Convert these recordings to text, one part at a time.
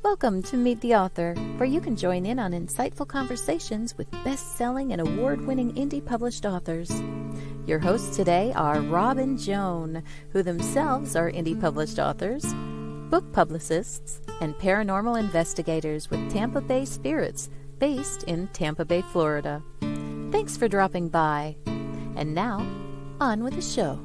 Welcome to Meet the Author, where you can join in on insightful conversations with best-selling and award-winning indie published authors. Your hosts today are Rob and Joan, who themselves are indie published authors, book publicists, and paranormal investigators with Tampa Bay Spirits, based in Tampa Bay, Florida. Thanks for dropping by. And now, on with the show.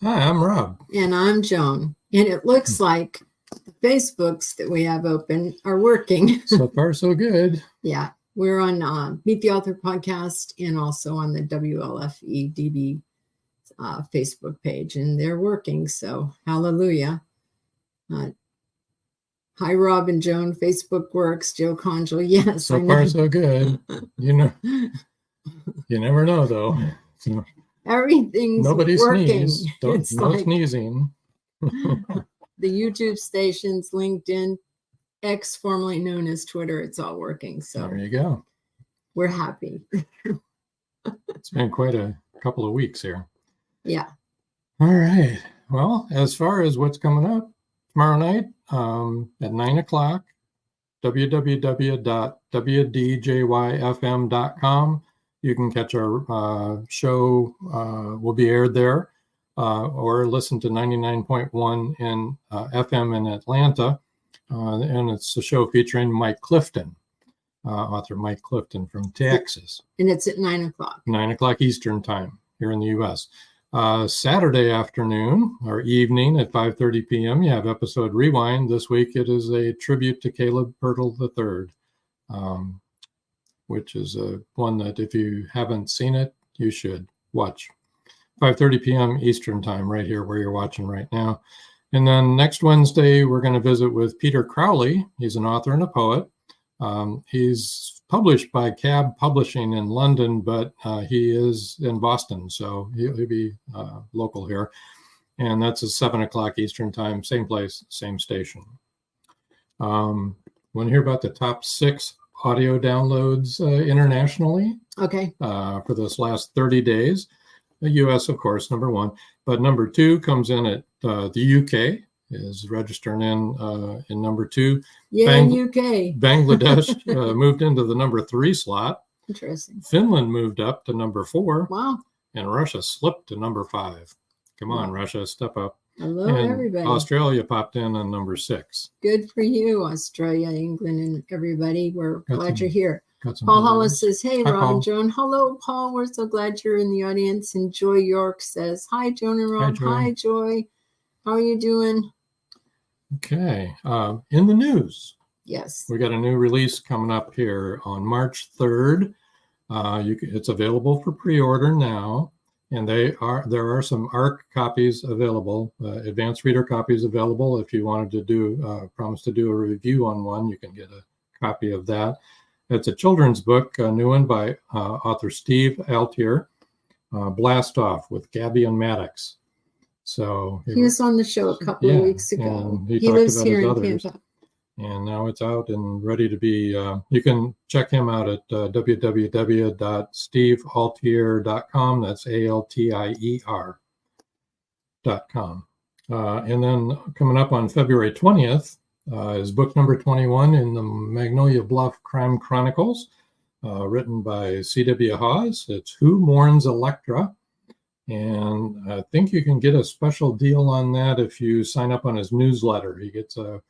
Hi, I'm Rob. And I'm Joan. And it looks like the Facebooks that we have open are working. So far, so good. Yeah. We're on Meet the Author podcast and also on the WLFE-DB Facebook page. And they're working. So hallelujah. Hi, Rob and Joan. Facebook works. Joe Conjal. Yes. So far, so good. You know, you never know, though. So, everything's nobody working. Sneeze. No sneezing. The YouTube stations, LinkedIn, X, formerly known as Twitter, it's all working. So there you go. We're happy. It's been quite a couple of weeks here. Yeah. All right. Well, as far as what's coming up tomorrow night at 9 o'clock, www.wdjyfm.com. You can catch our show, will be aired there, or listen to 99.1 in FM in Atlanta. And it's a show featuring Mike Clifton, author Mike Clifton from Texas. And it's at 9 o'clock. 9 o'clock Eastern time here in the U.S. Saturday afternoon or evening at 5:30 p.m., you have episode Rewind. This week it is a tribute to Caleb Pirtle III. Which is one that if you haven't seen it, you should watch. 5:30 p.m. Eastern time, right here where you're watching right now. And then next Wednesday, we're going to visit with Peter Crowley. He's an author and a poet. He's published by Cab Publishing in London, but he is in Boston, so he'll be local here. And that's at 7 o'clock Eastern time, same place, same station. Want to hear about the top 6 audio downloads internationally? Okay. For this last 30 days. The U.S., of course, number 1. But number 2 comes in at the UK, is registering in number 2. Yeah, UK. Bangladesh moved into the number 3 slot. Interesting. Finland moved up to number 4. Wow. And Russia slipped to number 5. Come on, Russia, step up. Hello, and everybody. Australia popped in on number 6. Good for you, Australia, England, and everybody. We're glad you're here. Paul Hollis says, hey, hi, Rob Paul. and Joan. Hello, Paul. We're so glad you're in the audience. And Joy York says, hi, Joan and Rob. Hi, Joy. How are you doing? Okay. In the news. Yes. We got a new release coming up here on March 3rd. It's available for pre-order now. And there are some ARC copies available, advanced reader copies available. If you wanted to promise to do a review on one, you can get a copy of that. It's a children's book, a new one by author Steve Altier, Blast Off with Gabby and Maddox. So he was on the show a couple of weeks ago. He lives about here in others. Tampa. And now it's out and ready to be, you can check him out at www.stevealtier.com. That's ALTIER.com. And then coming up on February 20th is book number 21 in the Magnolia Bluff Crime Chronicles, written by C.W. Hawes. It's Who Mourns Electra? And I think you can get a special deal on that if you sign up on his newsletter. You get an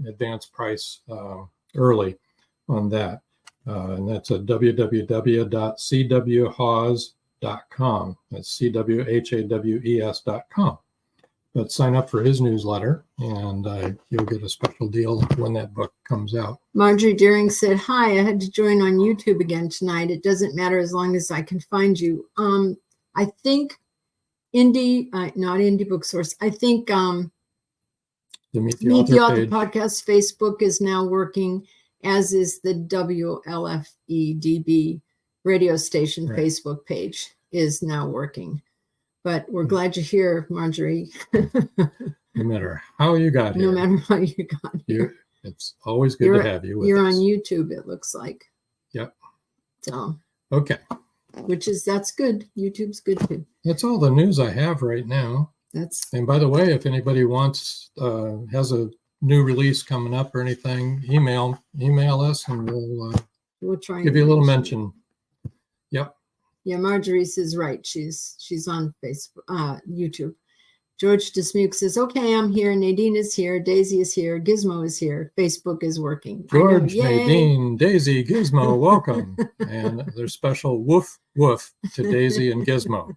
advanced price early on that. And that's at www.cwhaws.com. That's CWHAWES.com. But sign up for his newsletter, and you'll get a special deal when that book comes out. Marjorie Deering said, "Hi, I had to join on YouTube again tonight. It doesn't matter as long as I can find you." I think not Indie Book Source. I think The Meet the Meet the Author Author Podcast Facebook is now working, as is the WLFEDB radio station Right. Facebook page is now working. But we're glad you're here, Marjorie. No matter how you got here. No matter how you got here. It's always good to have you with us. You're on YouTube, it looks like. Yep. So. Okay. That's good. YouTube's good too. That's all the news I have right now. And by the way, if anybody has a new release coming up or anything, email us and we'll try give you a little mention. Yep. Yeah, Marjorie is right. She's on Facebook, YouTube. George Dismuke says, "Okay, I'm here. Nadine is here. Daisy is here. Gizmo is here. Facebook is working." George, Nadine, Daisy, Gizmo, welcome. And there's special woof woof to Daisy and Gizmo.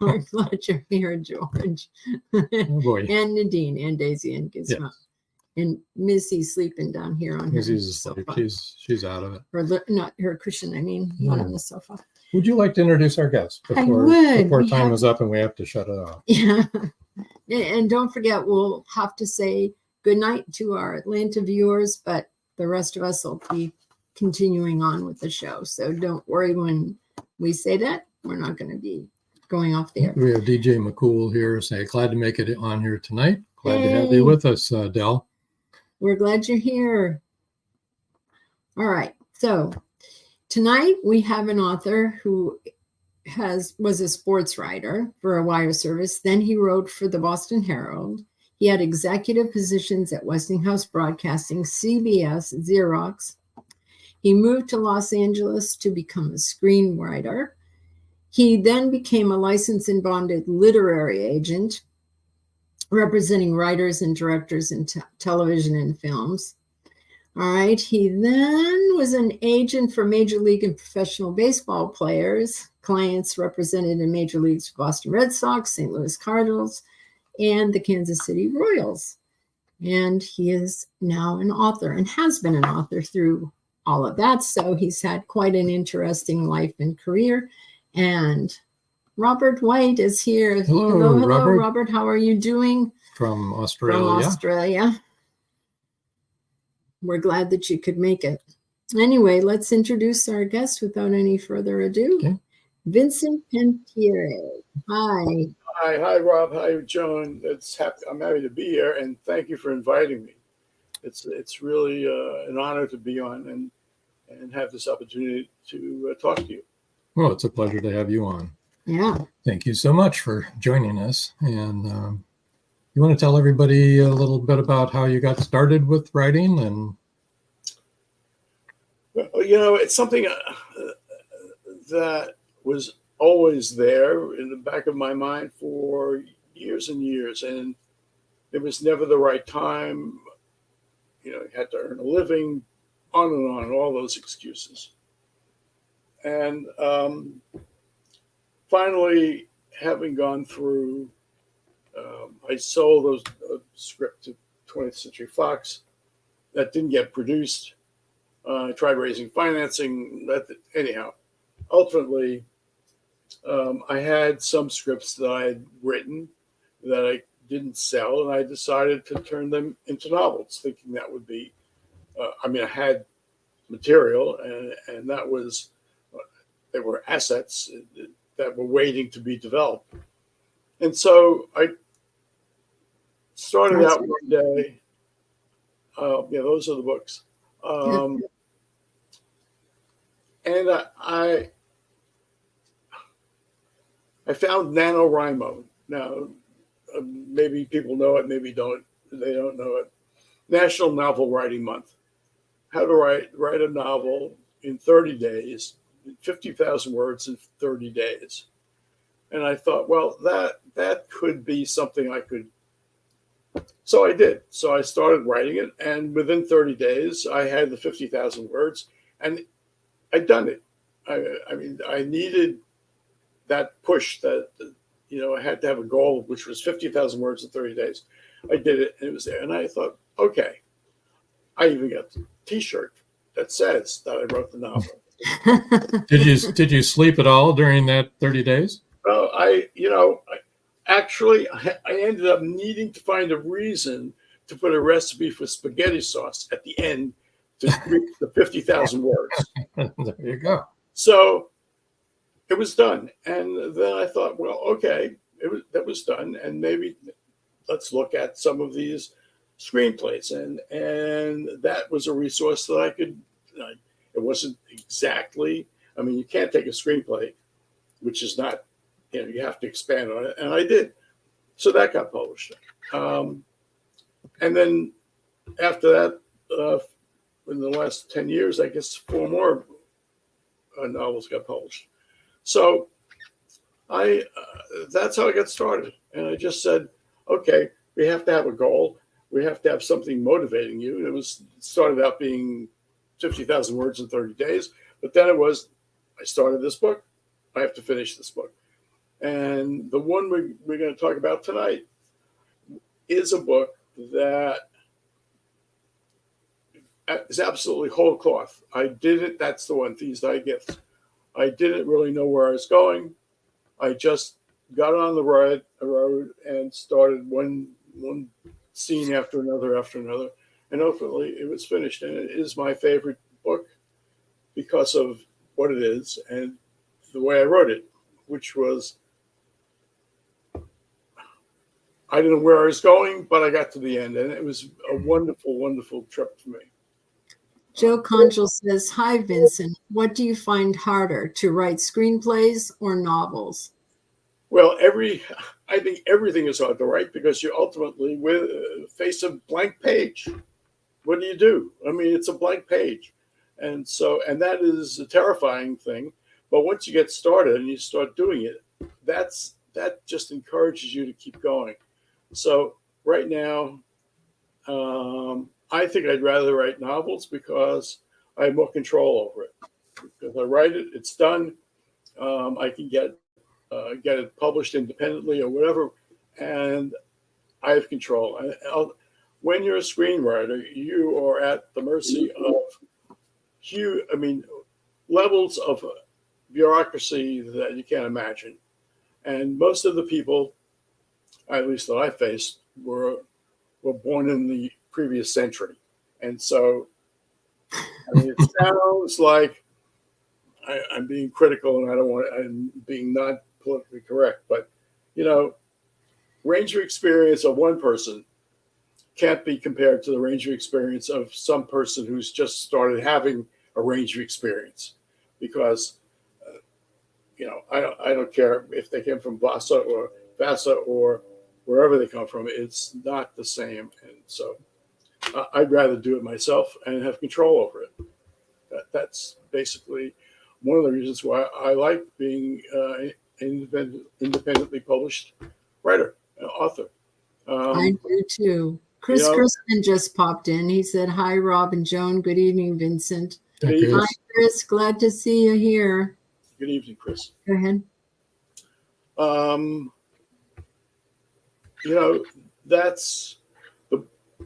We're glad you're here, George. Oh boy. And Nadine and Daisy and Gizmo. Yes. And Missy's sleeping down here on her sofa. She's out of it. Not her cushion, not on the sofa. Would you like to introduce our guest before time is up and we have to shut it off? Yeah. And don't forget, we'll have to say good night to our Atlanta viewers, but the rest of us will be continuing on with the show. So don't worry when we say that. We're not going to be going off the air. We have DJ McCool here. Glad to make it on here tonight. Glad to have you with us, Del. We're glad you're here. All right. So tonight we have an author who was a sports writer for a wire service. Then he wrote for the Boston Herald. He had executive positions at Westinghouse Broadcasting, CBS, Xerox. He moved to Los Angeles to become a screenwriter. He then became a licensed and bonded literary agent, representing writers and directors in television and films. All right. He then was an agent for Major League and professional baseball players, clients represented in Major Leagues Boston Red Sox, St. Louis Cardinals, and the Kansas City Royals. And he is now an author and has been an author through all of that. So he's had quite an interesting life and career. And Robert White is here. Hello, Robert. How are you doing? From Australia. We're glad that you could make it. Anyway, let's introduce our guest without any further ado. Okay. Vincent Panettiere. Hi. Hi, Rob. Hi, Joan. I'm happy to be here, and thank you for inviting me. It's really an honor to be on and have this opportunity to talk to you. Well, it's a pleasure to have you on. Yeah. Thank you so much for joining us. And you want to tell everybody a little bit about how you got started with writing? And it's something that was always there in the back of my mind for years and years, and it was never the right time. You had to earn a living, on, all those excuses. And finally, having gone through, I sold those script to 20th Century Fox. That didn't get produced. I tried raising financing. Anyhow, ultimately, I had some scripts that I had written that I didn't sell, and I decided to turn them into novels, thinking that would be, I had material, and that was, there were assets that were waiting to be developed. And so I started out one day, those are the books. And I found NaNoWriMo. Now, maybe people know it, maybe they don't know it. National Novel Writing Month. How to write a novel in 30 days, 50,000 words in 30 days. And I thought, well, that could be something I could. So I did. So I started writing it, and within 30 days, I had the 50,000 words, and I'd done it. I mean, I needed that push that, I had to have a goal, which was 50,000 words in 30 days. I did it, and it was there. And I thought, okay, I even got the T-shirt that says that I wrote the novel. Did you sleep at all during that 30 days? Well, I ended up needing to find a reason to put a recipe for spaghetti sauce at the end to reach the 50,000 words. There you go. So it was done. And then I thought, well, okay, that was done. And maybe let's look at some of these screenplays. And that was a resource that I could, it wasn't exactly, I mean, you can't take a screenplay, which is not, you have to expand on it. And I did. So that got published. And then after that, in the last 10 years, I guess 4 more novels got published. So that's how I got started. And I just said, okay, we have to have a goal. We have to have something motivating you. And it started out being 50,000 words in 30 days. But then it was, I started this book. I have to finish this book. And the one we're going to talk about tonight is a book that is absolutely whole cloth. I did it. That's the one, These Thy Gifts. I didn't really know where I was going. I just got on the road and started one scene after another, and ultimately it was finished. And it is my favorite book because of what it is and the way I wrote it, which was, I didn't know where I was going, but I got to the end, and it was a wonderful, wonderful trip for me. Joe Conchel says, hi, Vincent. What do you find harder, to write screenplays or novels? Well, I think everything is hard to write because you ultimately face a blank page. What do you do? I mean, it's a blank page. And that is a terrifying thing. But once you get started and you start doing it, that just encourages you to keep going. So right now, I think I'd rather write novels because I have more control over it. Because I write it, it's done. I can get it published independently or whatever, and I have control. When you're a screenwriter, you are at the mercy of levels of bureaucracy that you can't imagine. And most of the people, at least that I faced, were born in the previous century. And so, it sounds like I'm being critical, and I'm being not politically correct, but range of experience of one person can't be compared to the range of experience of some person who's just started having a range of experience, because I don't care if they came from Vasa or wherever they come from. It's not the same, and so I'd rather do it myself and have control over it. That's basically one of the reasons why I like being independently published writer, author. I do too. Chris Crispin just popped in. He said, hi, Rob and Joan. Good evening, Vincent. Hi, Chris. Glad to see you here. Good evening, Chris. Go ahead. That's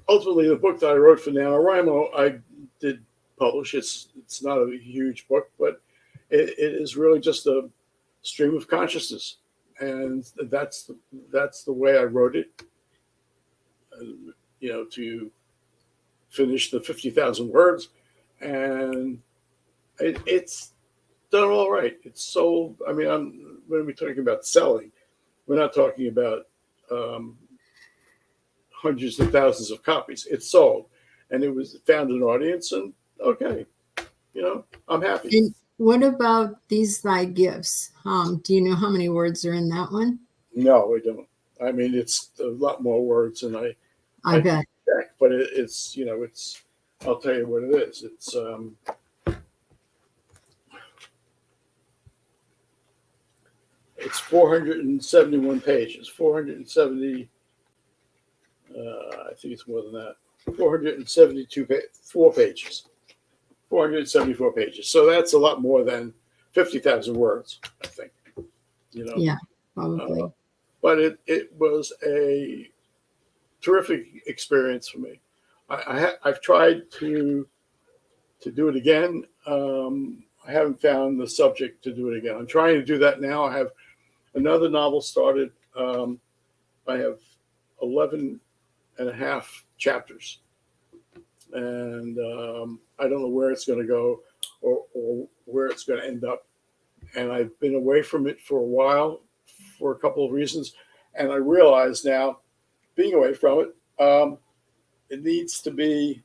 ultimately the book that I wrote for NaNoWriMo. I did publish. It's not a huge book, but it is really just a stream of consciousness, and that's the way I wrote it. To finish the 50,000 words, and it's done all right. It's sold. I mean, when we're talking about selling, we're not talking about hundreds of thousands of copies. It's sold, and it found an audience, and okay, I'm happy. And what about These Thy Gifts? Do you know how many words are in that one? No, I don't. I mean, it's a lot more words than I bet. Check, but it's I'll tell you what it is. It's 471 pages. 470. I think it's more than that. 474 pages. 474 pages. So that's a lot more than 50,000 words, I think. Yeah, probably. But it was a terrific experience for me. I've tried to do it again. I haven't found the subject to do it again. I'm trying to do that now. I have another novel started. I have 11 and a half chapters. And I don't know where it's going to go or where it's going to end up. And I've been away from it for a while for a couple of reasons. And I realize now, being away from it, it needs to be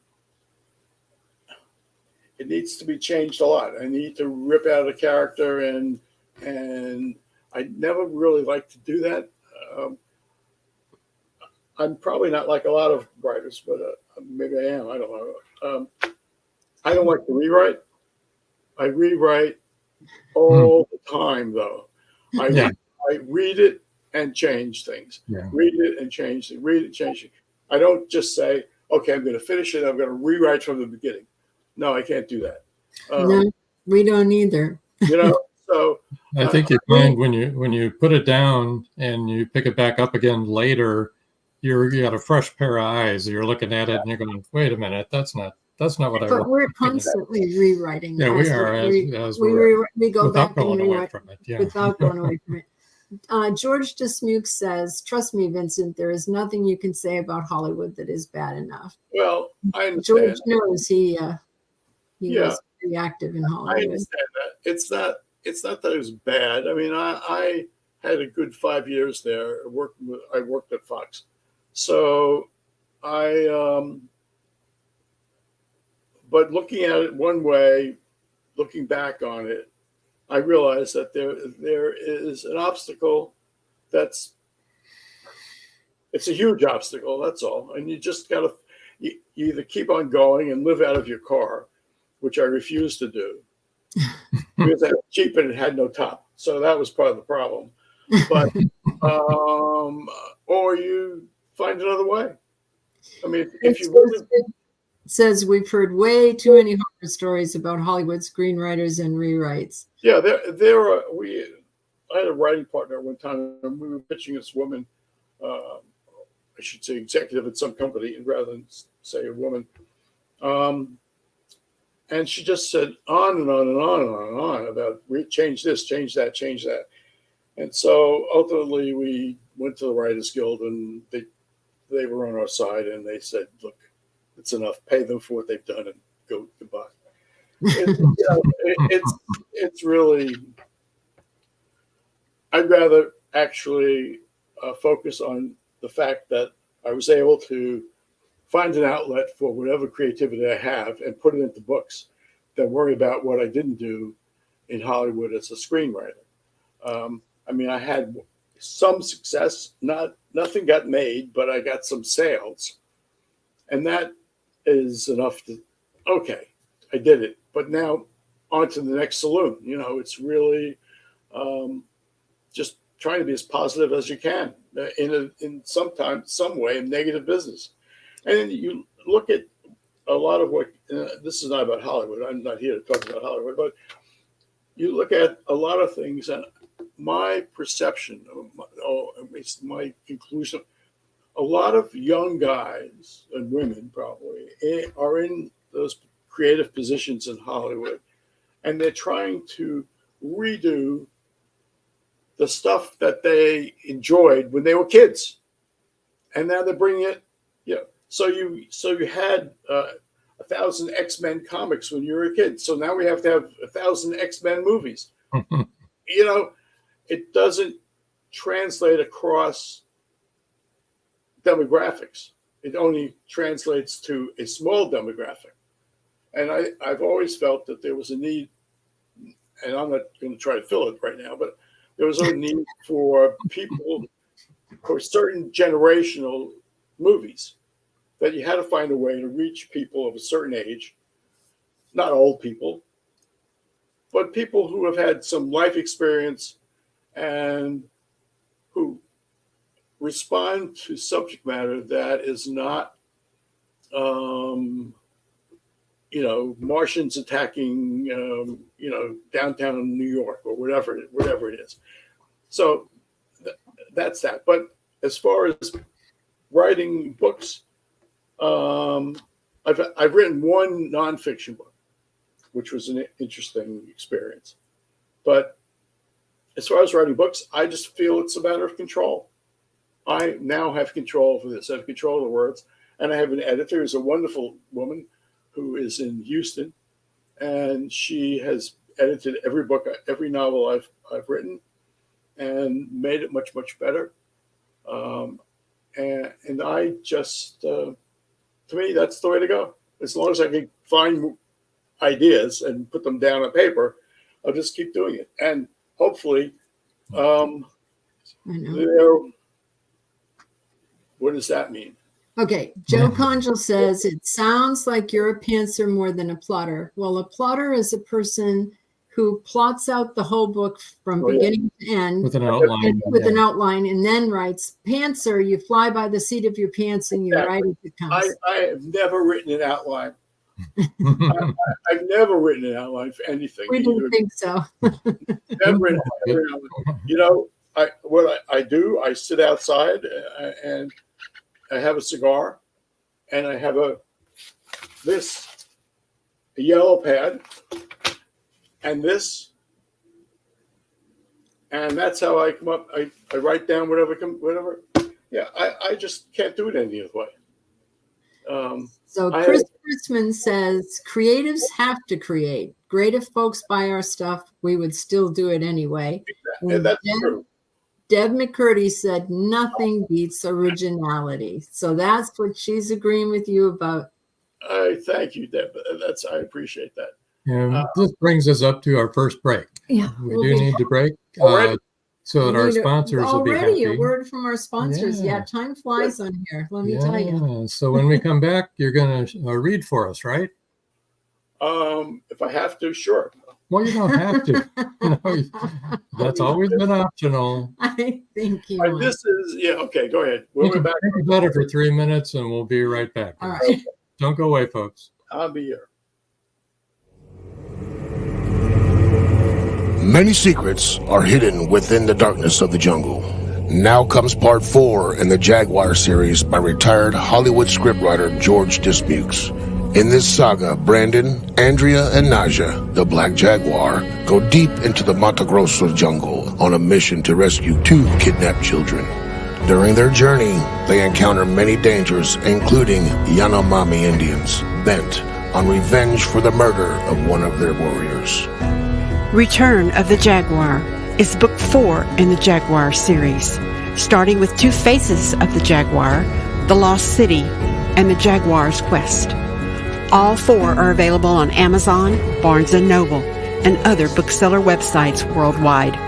changed a lot. I need to rip out a character, and I never really like to do that. I'm probably not like a lot of writers, but maybe I am. I don't know. I don't like to rewrite. I rewrite all the time, though. I read it and change things. Yeah. Read it and change it. Read it, change it. I don't just say, okay, I'm going to finish it. I'm going to rewrite from the beginning. No, I can't do that. No, we don't either. So I think you find when you put it down and you pick it back up again later, you got a fresh pair of eyes. You're looking at it and you're going, wait a minute, that's not what I wrote. But we're constantly rewriting. Yeah, we are. We go back and rewrite from it. Yeah. Without going away from it. George DeSmuke says, "Trust me, Vincent, there is nothing you can say about Hollywood that is bad enough." Well, I understand. George knows he was pretty active in Hollywood. I understand that. It's not that it was bad. I mean, I had a good 5 years there. I worked at Fox, so but looking at it one way, looking back on it, I realized that there is an obstacle it's a huge obstacle, that's all. And you just got to you either keep on going and live out of your car, which I refused to do because it was cheap and it had no top. So that was part of the problem. But or you find another way. I mean, if you really... says we've heard way too many horror stories about Hollywood screenwriters and rewrites. Yeah, I had a writing partner one time, and we were pitching this woman, I should say executive at some company rather than say a woman. And she just said on and on and on and on and on about change this, change that, change that. And so ultimately we went to the Writers Guild, and they were on our side, and they said, look, it's enough. Pay them for what they've done and go goodbye. It's really. I'd rather actually focus on the fact that I was able to find an outlet for whatever creativity I have and put it into books than worry about what I didn't do in Hollywood as a screenwriter. I mean, I had some success. Nothing got made, but I got some sales, and that is enough to, okay, I did it. But now on to the next saloon. It's really just trying to be as positive as you can in some way in negative business. And then you look at a lot of what, this is not about Hollywood. I'm not here to talk about Hollywood, but you look at a lot of things, and my perception, my conclusion, a lot of young guys and women probably are in those creative positions in Hollywood, and they're trying to redo the stuff that they enjoyed when they were kids, and now they're bringing it. So you had 1,000 X-Men comics when you were a kid. So now we have to have 1,000 X-Men movies. It doesn't translate across demographics. It only translates to a small demographic. And I've always felt that there was a need, and I'm not going to try to fill it right now, but there was a need for people, for certain generational movies, that you had to find a way to reach people of a certain age, not old people, but people who have had some life experience and who respond to subject matter that is not, Martians attacking, downtown New York or whatever it is. So that's that. But as far as writing books, I've written one nonfiction book, which was an interesting experience. But as far as writing books, I just feel it's a matter of control. I now have control for this. I have control of the words. And I have an editor who's a wonderful woman who is in Houston. And she has edited every book, every novel I've written and made it much, much better. And I just, to me, that's the way to go. As long as I can find ideas and put them down on paper, I'll just keep doing it. And hopefully, what does that mean? Okay, Joe Conjal says, it sounds like you're a pantser more than a plotter. Well, a plotter is a person who plots out the whole book from beginning to end with an outline, and then writes. Pantser, you fly by the seat of your pants and you write as it comes. I have never written an outline. I've never written an outline for anything. We didn't think so. Never written an outline. What I do, I sit outside and I have a cigar, and I have a yellow pad, and this, and that's how I come up. I write down whatever. Yeah, I just can't do it any other way. So Chris Chrisman says, creatives have to create. Great if folks buy our stuff, we would still do it anyway. Exactly. That's true. Deb McCurdy said, nothing beats originality. So that's what she's agreeing with you about. Thank you, Deb. I appreciate that. And this brings us up to our first break. Yeah, we need to break so that our sponsors will be happy. Already a word from our sponsors. Yeah, time flies on here. Let me tell you. So when we come back, you're going to read for us, right? If I have to, sure. Well, you don't have to. That's always been optional. I think you. This is okay. Go ahead. We'll be back. Think about it for 3 minutes, and we'll be right back. All right. Don't go away, folks. I'll be here. Many secrets are hidden within the darkness of the jungle. Now comes part 4 in the Jaguar series by retired Hollywood scriptwriter George Dismukes. In this saga, Brandon, Andrea, and Naja, the Black Jaguar, go deep into the Mato Grosso jungle on a mission to rescue 2 kidnapped children. During their journey, they encounter many dangers, including Yanomami Indians, bent on revenge for the murder of one of their warriors. Return of the Jaguar is book 4 in the Jaguar series, starting with 2 faces of the Jaguar, the Lost City, and the Jaguar's Quest. All 4 are available on Amazon, Barnes & Noble, and other bookseller websites worldwide.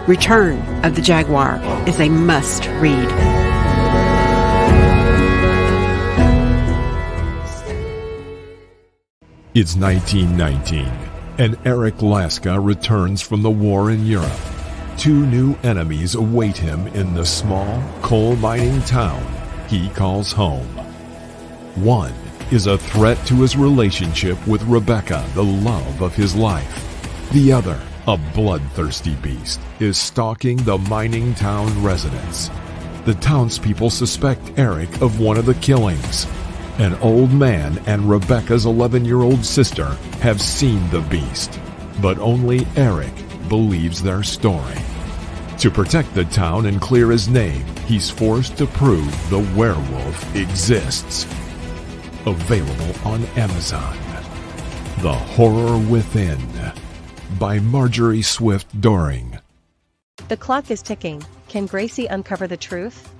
Return of the Jaguar is a must-read. It's 1919, and Eric Laska returns from the war in Europe. 2 new enemies await him in the small, coal-mining town he calls home. One is a threat to his relationship with Rebecca, the love of his life. The other, a bloodthirsty beast, is stalking the mining town residents. The townspeople suspect Eric of one of the killings. An old man and Rebecca's 11-year-old sister have seen the beast, but only Eric believes their story. To protect the town and clear his name, he's forced to prove the werewolf exists. Available on Amazon. The Horror Within by Marjorie Swift Doring. The clock is ticking. Can Gracie uncover the truth?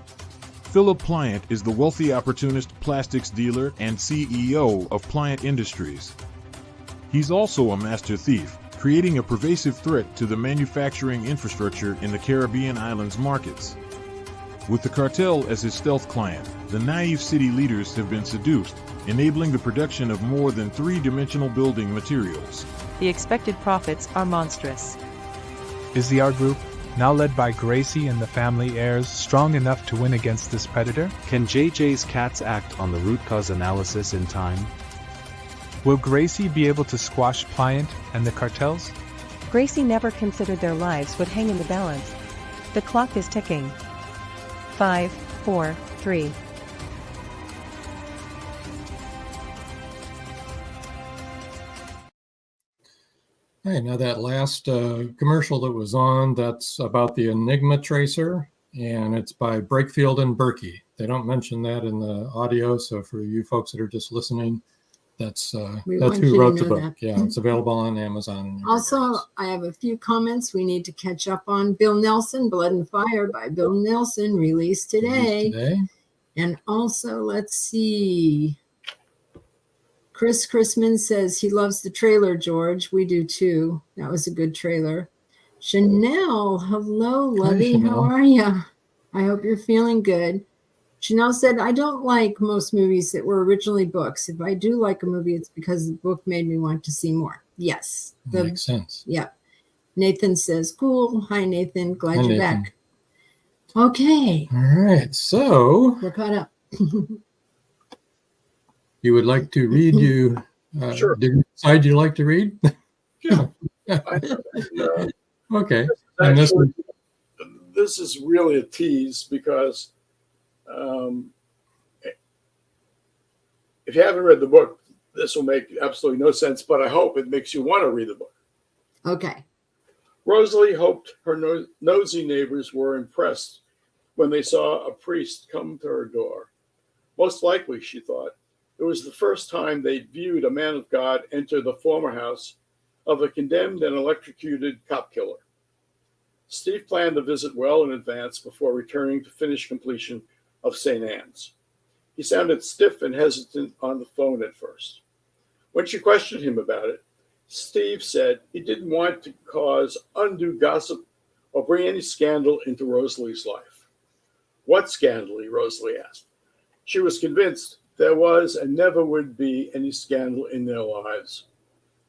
Philip Pliant is the wealthy opportunist plastics dealer and CEO of Pliant Industries. He's also a master thief, creating a pervasive threat to the manufacturing infrastructure in the Caribbean islands markets. With the cartel as his stealth client, the naive city leaders have been seduced, enabling the production of more than 3-dimensional building materials. The expected profits are monstrous. Is the art group now led by Gracie and the family heirs, strong enough to win against this predator? Can JJ's cats act on the root cause analysis in time? Will Gracie be able to squash Pliant and the cartels? Gracie never considered their lives would hang in the balance. The clock is ticking. 5, 4, 3. Hey, now that last commercial that was on, that's about the Enigma tracer, and it's by Brakefield and Berkey. They don't mention that in the audio, so for you folks that are just listening, that's who wrote the book. That. Yeah, it's available on Amazon. Also, I have a few comments we need to catch up on. Bill Nelson, Blood and Fire by Bill Nelson, released today. And also, let's see. Chris Chrisman says he loves the trailer, George. We do too. That was a good trailer. Chanel, hello, Lovey. How are you? I hope you're feeling good. Chanel said, I don't like most movies that were originally books. If I do like a movie, it's because the book made me want to see more. Yes. Makes sense. Yeah. Nathan says, cool. Hi, Nathan. Glad you're back. Okay. All right. So we're caught up. You would like to read? Sure. Did you decide you like to read? Yeah. Okay. This is really a tease because if you haven't read the book, this will make absolutely no sense, but I hope it makes you want to read the book. Okay. Rosalie hoped her nosy neighbors were impressed when they saw a priest come to her door. Most likely, she thought, it was the first time they'd viewed a man of God enter the former house of a condemned and electrocuted cop killer. Steve planned the visit well in advance before returning to finish completion of St. Anne's. He sounded stiff and hesitant on the phone at first. When she questioned him about it, Steve said he didn't want to cause undue gossip or bring any scandal into Rosalie's life. What scandal? Rosalie asked. She was convinced there was and never would be any scandal in their lives,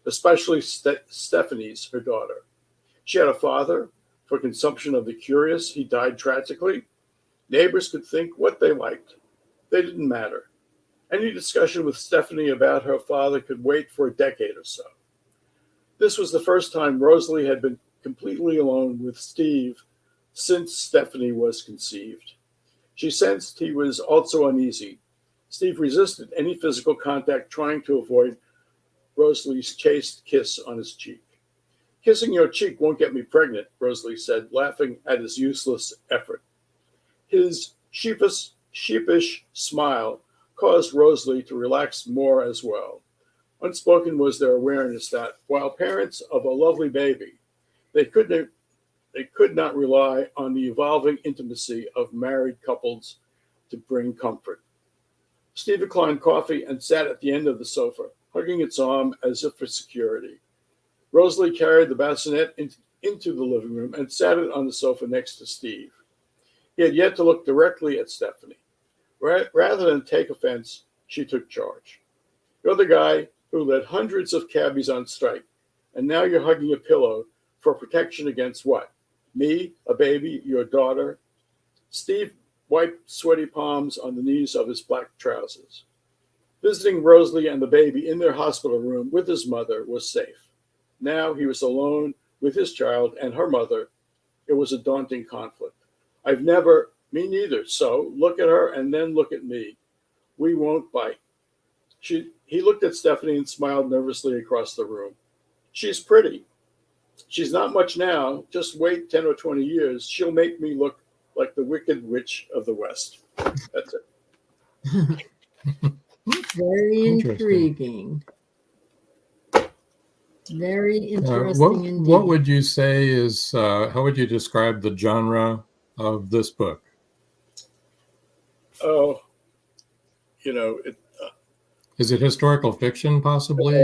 especially Stephanie's, her daughter. She had a father. For consumption of the curious, he died tragically. Neighbors could think what they liked. They didn't matter. Any discussion with Stephanie about her father could wait for a decade or so. This was the first time Rosalie had been completely alone with Steve since Stephanie was conceived. She sensed he was also uneasy. Steve resisted any physical contact, trying to avoid Rosalie's chaste kiss on his cheek. Kissing your cheek won't get me pregnant, Rosalie said, laughing at his useless effort. His sheepish smile caused Rosalie to relax more as well. Unspoken was their awareness that, while parents of a lovely baby, they could not rely on the evolving intimacy of married couples to bring comfort. Steve declined coffee and sat at the end of the sofa, hugging its arm as if for security. Rosalie carried the bassinet into the living room and sat it on the sofa next to Steve. He had yet to look directly at Stephanie. Rather than take offense, she took charge. You're the guy who led hundreds of cabbies on strike, and now you're hugging a pillow for protection against what? Me, a baby, your daughter? Steve wiped sweaty palms on the knees of his black trousers. Visiting Rosalie and the baby in their hospital room with his mother was safe. Now he was alone with his child and her mother. It was a daunting conflict. Me neither. So look at her and then look at me. We won't bite. He looked at Stephanie and smiled nervously across the room. She's pretty. She's not much now. Just wait 10 or 20 years. She'll make me look like the Wicked Witch of the West. That's it. Very intriguing. Very interesting indeed. What would you say is, how would you describe the genre of this book? Oh, is it historical fiction possibly?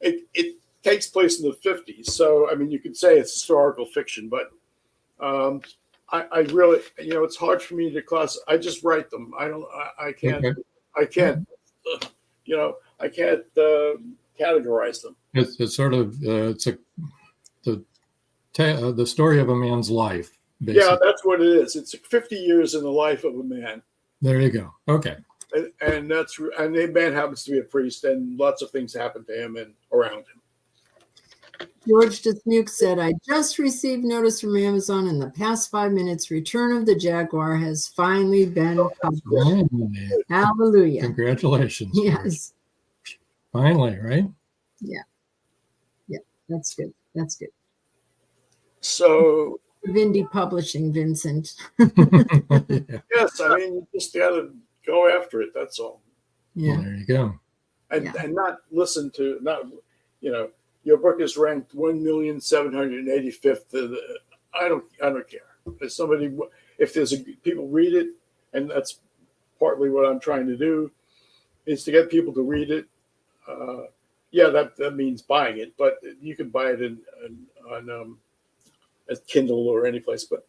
It takes place in the 50s. So, I mean, you could say it's historical fiction, but I really, it's hard for me to class. I just write them. I can't categorize them. It's sort of, the the story of a man's life. Basically. Yeah, that's what it is. It's 50 years in the life of a man. There you go. Okay. And the man happens to be a priest, and lots of things happen to him and around him. George Dismuke said, I just received notice from Amazon in the past 5 minutes. Return of the Jaguar has finally been published. Hallelujah. Congratulations. Yes. George. Finally, right? Yeah. Yeah, that's good. That's good. So, Indie publishing, Vincent. Yeah. yes, I mean, you just got to go after it. That's all. Yeah. There you go. And not listen to, your book is ranked 1,785th. I don't care. If people read it, and that's partly what I'm trying to do, is to get people to read it. That means buying it, but you can buy it on a Kindle or any place. But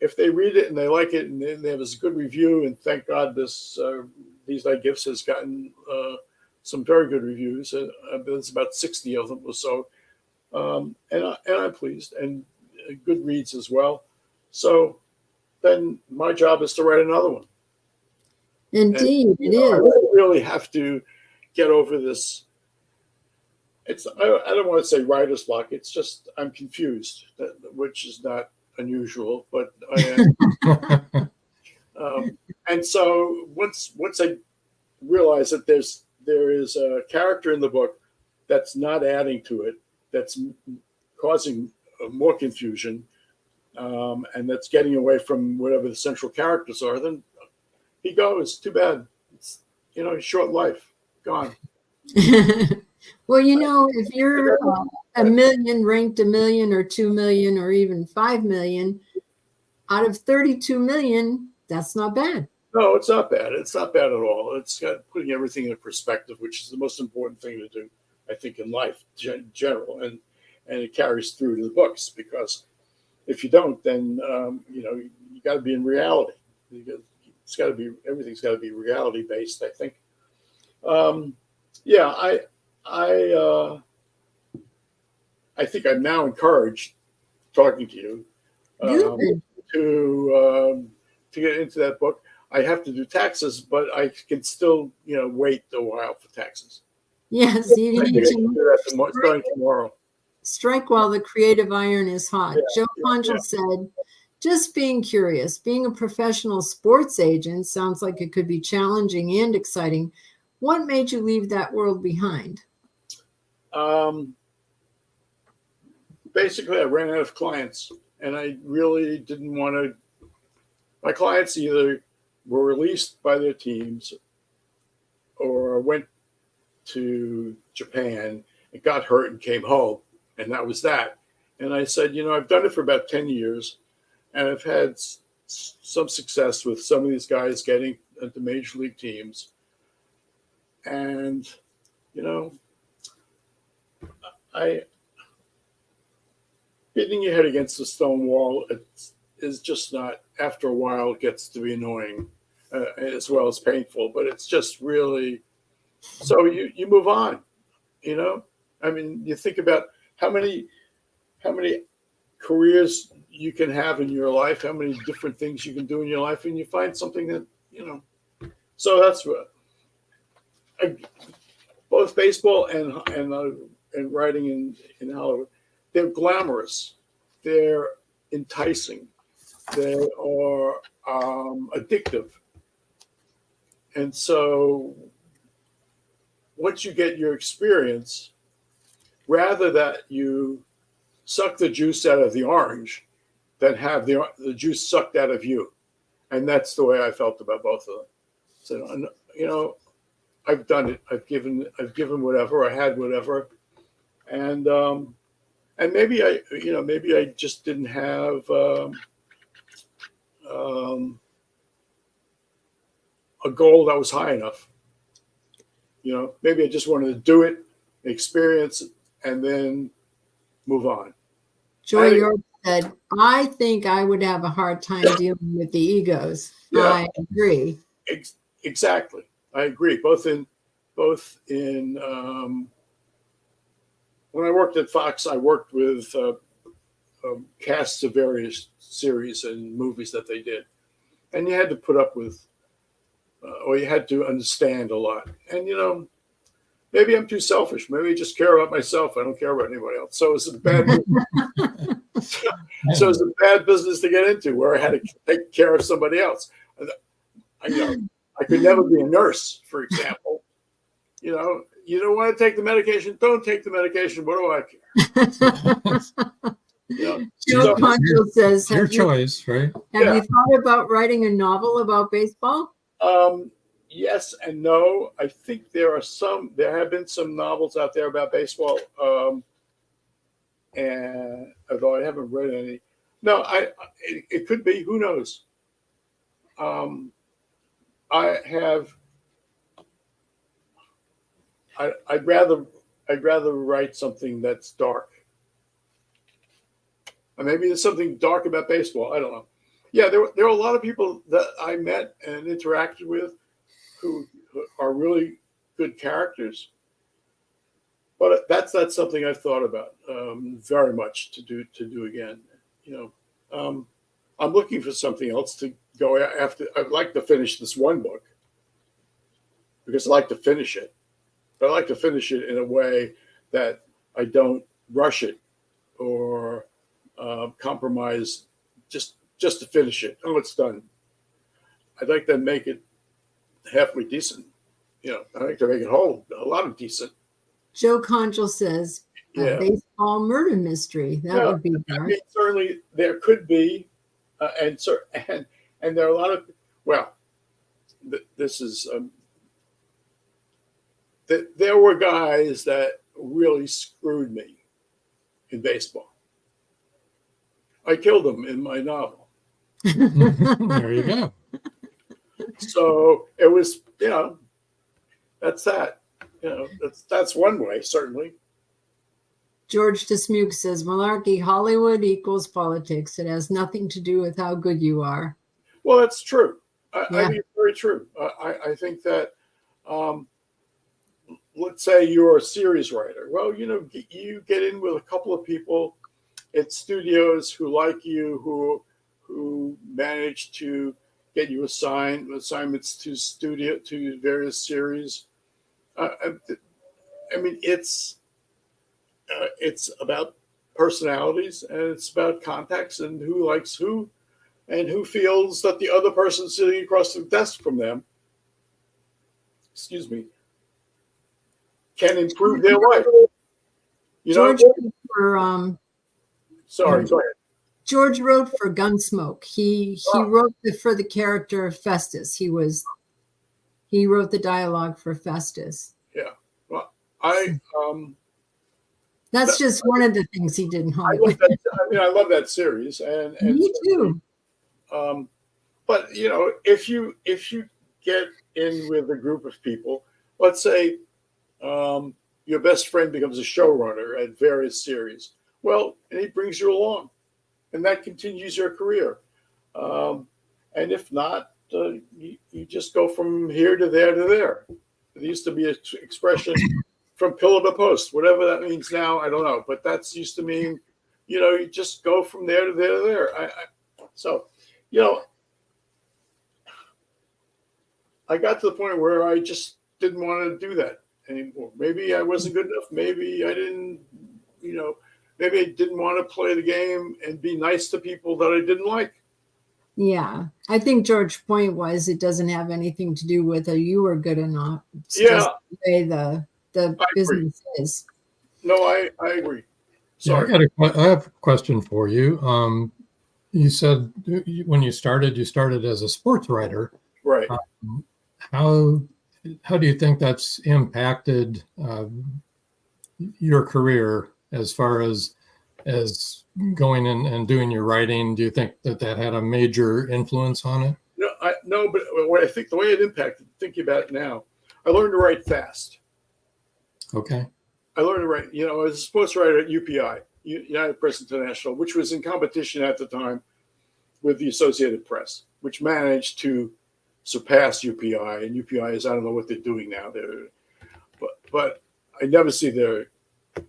if they read it and they like it and they have a good review, and thank God These Thy Gifts has gotten some very good reviews. There's about 60 of them or so, and I'm pleased, and good reads as well. So then my job is to write another one. Indeed, it is. I really have to get over this. I don't want to say writer's block. It's just I'm confused, which is not unusual, but I am. And so once I realize that there is a character in the book that's not adding to it, that's causing more confusion, and that's getting away from whatever the central characters are, then he goes. Too bad. It's short life, gone. Well, if you're ranked 1 million or 2 million or even 5 million out of 32 million, that's not bad. No, it's not bad. It's not bad at all. It's got putting everything in perspective, which is the most important thing to do, I think, in life in general. And it carries through to the books, because if you don't, then, you got to be in reality. Everything's got to be reality based, I think. I think I'm now encouraged, talking to you, to get into that book. I have to do taxes, but I can still, wait a while for taxes. Yes, you need to starting tomorrow. Strike while the creative iron is hot. Joe Ponchel said, just being curious, being a professional sports agent sounds like it could be challenging and exciting. What made you leave that world behind? Basically, I ran out of clients, and I really didn't want to. My clients either were released by their teams or went to Japan and got hurt and came home, and that was that. And I said, I've done it for about 10 years, and I've had some success with some of these guys getting into major league teams. And, hitting your head against the stone wall is just not, after a while, it gets to be annoying as well as painful, but it's just really, so you move on, I mean, you think about how many careers you can have in your life, how many different things you can do in your life, and you find something that, so that's what, both baseball and writing in Hollywood, they're glamorous, they're enticing, they are addictive. And so once you get your experience, rather that you suck the juice out of the orange than have the juice sucked out of you. And that's the way I felt about both of them. So, I've done it. I've given whatever, I had whatever. And maybe I just didn't have a goal that was high enough. Maybe I just wanted to do it, experience it, and then move on. Joy York said, I think I would have a hard time dealing with the egos. Yeah, I agree. Exactly. I agree. Both in when I worked at Fox, I worked with casts of various series and movies that they did. And you had to put up with, or you had to understand a lot. And, maybe I'm too selfish. Maybe I just care about myself. I don't care about anybody else. So it's a bad so it's a bad business to get into, where I had to take care of somebody else. I could never be a nurse, for example. You don't want to take the medication. Don't take the medication. What do I care? Joe Concho says, your choice, right? Have you thought about writing a novel about baseball? Yes and no. I think there have been some novels out there about baseball. And although I haven't read any, no, it could be, who knows? I'd rather write something that's dark. Or maybe there's something dark about baseball. I don't know. Yeah, there are a lot of people that I met and interacted with who are really good characters. But that's something I've thought about very much to do again. I'm looking for something else to go after. I'd like to finish this one book because I like to finish it. But I like to finish it in a way that I don't rush it or compromise just to finish it. Oh, it's done. I'd like to make it halfway decent. I'd like to make it whole, a lot of decent. Joe Concho says, a baseball murder mystery. That would be dark. I mean, certainly there could be, and there are a lot of, this is, there were guys that really screwed me in baseball. I killed them in my novel. There you go. So it was, that's that. That's one way, certainly. George Dismuke says, malarkey, Hollywood equals politics. It has nothing to do with how good you are. Well, that's true. I think it's very true. I think that, let's say you're a series writer. Well, you get in with a couple of people at studios who like you, who manage to get you assignments to various series. I mean, it's about personalities, and it's about contacts and who likes who, and who feels that the other person sitting across the desk from them, can improve their life. George Sorry, go ahead. George wrote for Gunsmoke. He wrote for the character of Festus. He wrote the dialogue for Festus. Yeah. Well, that's just one of the things he did in Hollywood. I love that series, and me too. But if you get in with a group of people, let's say your best friend becomes a showrunner at various series, well, and he brings you along, and that continues your career. And if not, you just go from here to there to there. There used to be an expression, from pillar to post, whatever that means now, I don't know. But that's used to mean, you just go from there to there to there. So, I got to the point where I just didn't want to do that anymore. Maybe I wasn't good enough. Maybe I didn't, maybe I didn't want to play the game and be nice to people that I didn't like. Yeah, I think George's point was it doesn't have anything to do with you were good or not. It's just the way the business is. No, I agree. Sorry. I have a question for you. You said when you started as a sports writer. Right. How do you think that's impacted your career as far as going in and doing your writing? Do you think that had a major influence on it? No, but what I think the way it impacted, thinking about it now, I learned to write fast. Okay. I learned to write, as a sports writer at UPI, United Press International, which was in competition at the time with the Associated Press, which managed to surpass UPI. And UPI is, I don't know what they're doing now. But I never see their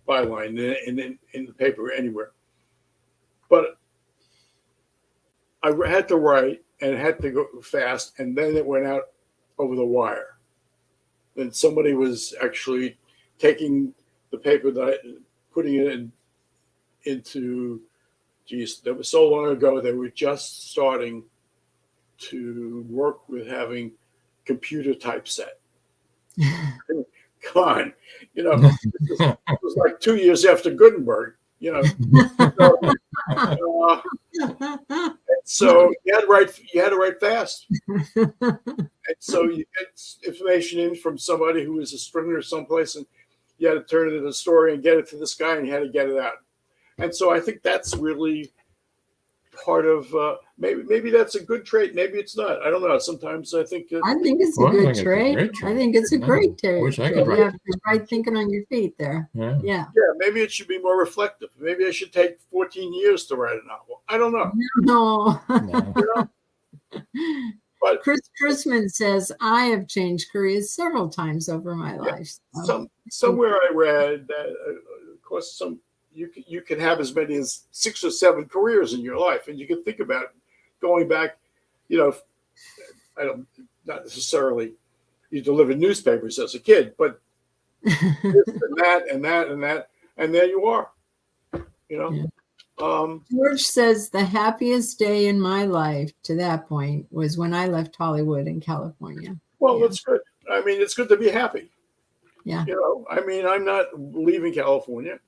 byline in the paper anywhere. But I had to write and it had to go fast, and then it went out over the wire. Then somebody was actually taking the paper putting it into, geez, that was so long ago. They were just starting to work with having computer typeset. Come on, it was like 2 years after Gutenberg, So you had to write fast. And so you get information in from somebody who was a stringer someplace, and you had to turn it into a story and get it to this guy, and you had to get it out. And so I think that's really part of maybe that's a good trait. Maybe it's not. I don't know. Sometimes I think it's a good trait. I think it's a great trait. Wish I could You have the right thinking on your feet there. Yeah. Maybe it should be more reflective. Maybe I should take 14 years to write a novel. I don't know. No. But Chris Chrisman says, I have changed careers several times over my life. Somewhere I read that, of course, you can have as many as 6 or 7 careers in your life, and you can think about going back. Not necessarily you delivered newspapers as a kid, but this and that and that and that, and there you are. George says the happiest day in my life to that point was when I left Hollywood in California. Well, that's good. I mean, it's good to be happy. Yeah. I'm not leaving California.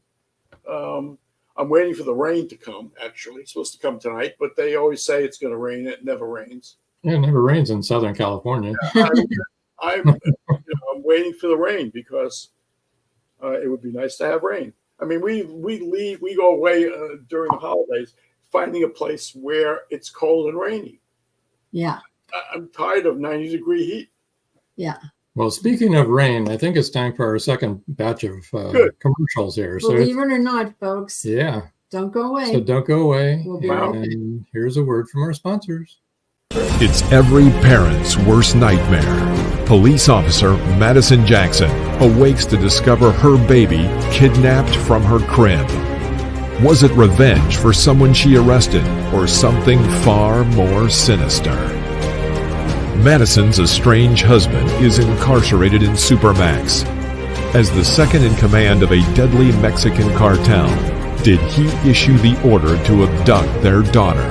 I'm waiting for the rain to come. Actually, it's supposed to come tonight, but they always say it's going to rain. It never rains. Yeah, it never rains in Southern California. I'm waiting for the rain because it would be nice to have rain. I mean, we go away during the holidays, finding a place where it's cold and rainy. Yeah. I'm tired of 90-degree heat. Yeah. Well, speaking of rain, I think it's time for our second batch of commercials here. Believe it or not, folks. Yeah. Don't go away. So don't go away. We'll be right back. And here's a word from our sponsors. It's every parent's worst nightmare. Police officer Madison Jackson awakes to discover her baby kidnapped from her crib. Was it revenge for someone she arrested, or something far more sinister? Madison's estranged husband is incarcerated in Supermax. As the second in command of a deadly Mexican cartel, did he issue the order to abduct their daughter?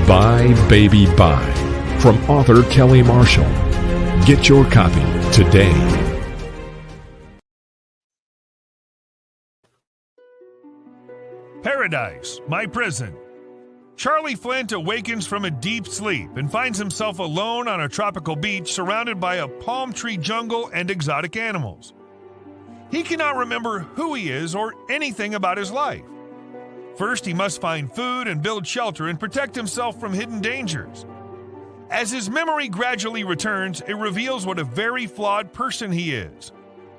Bye, Baby, Bye, from author Kelly Marshall. Get your copy today. Paradise, my prison. Charlie Flint awakens from a deep sleep and finds himself alone on a tropical beach surrounded by a palm tree jungle and exotic animals. He cannot remember who he is or anything about his life. First, he must find food and build shelter and protect himself from hidden dangers. As his memory gradually returns, it reveals what a very flawed person he is.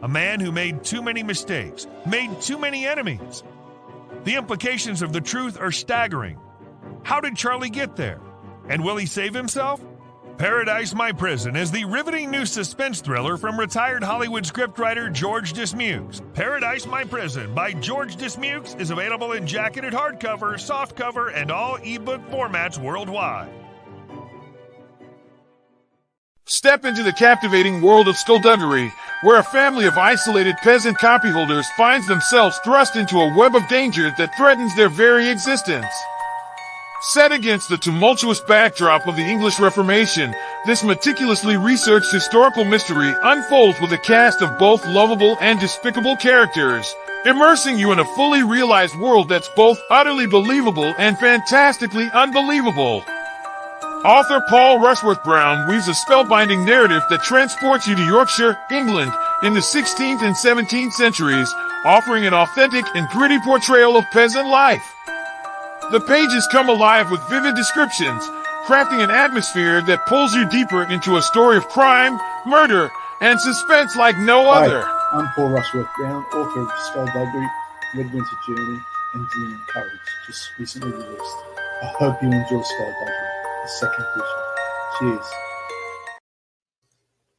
A man who made too many mistakes, made too many enemies. The implications of the truth are staggering. How did Charlie get there? And will he save himself? Paradise, My Prison is the riveting new suspense thriller from retired Hollywood scriptwriter George Dismukes. Paradise, My Prison by George Dismukes is available in jacketed hardcover, softcover, and all ebook formats worldwide. Step into the captivating world of skullduggery, where a family of isolated peasant copyholders finds themselves thrust into a web of danger that threatens their very existence. Set against the tumultuous backdrop of the English Reformation, this meticulously researched historical mystery unfolds with a cast of both lovable and despicable characters, immersing you in a fully realized world that's both utterly believable and fantastically unbelievable. Author Paul Rushworth Brown weaves a spellbinding narrative that transports you to Yorkshire, England, in the 16th and 17th centuries, offering an authentic and gritty portrayal of peasant life. The pages come alive with vivid descriptions, crafting an atmosphere that pulls you deeper into a story of crime, murder, and suspense like no other. Hi, I'm Paul Rushworth Brown, author of Skullduggery, Red Winter Journey, and Dream and Courage, just recently released. I hope you enjoy Skullduggery, the second edition. Cheers.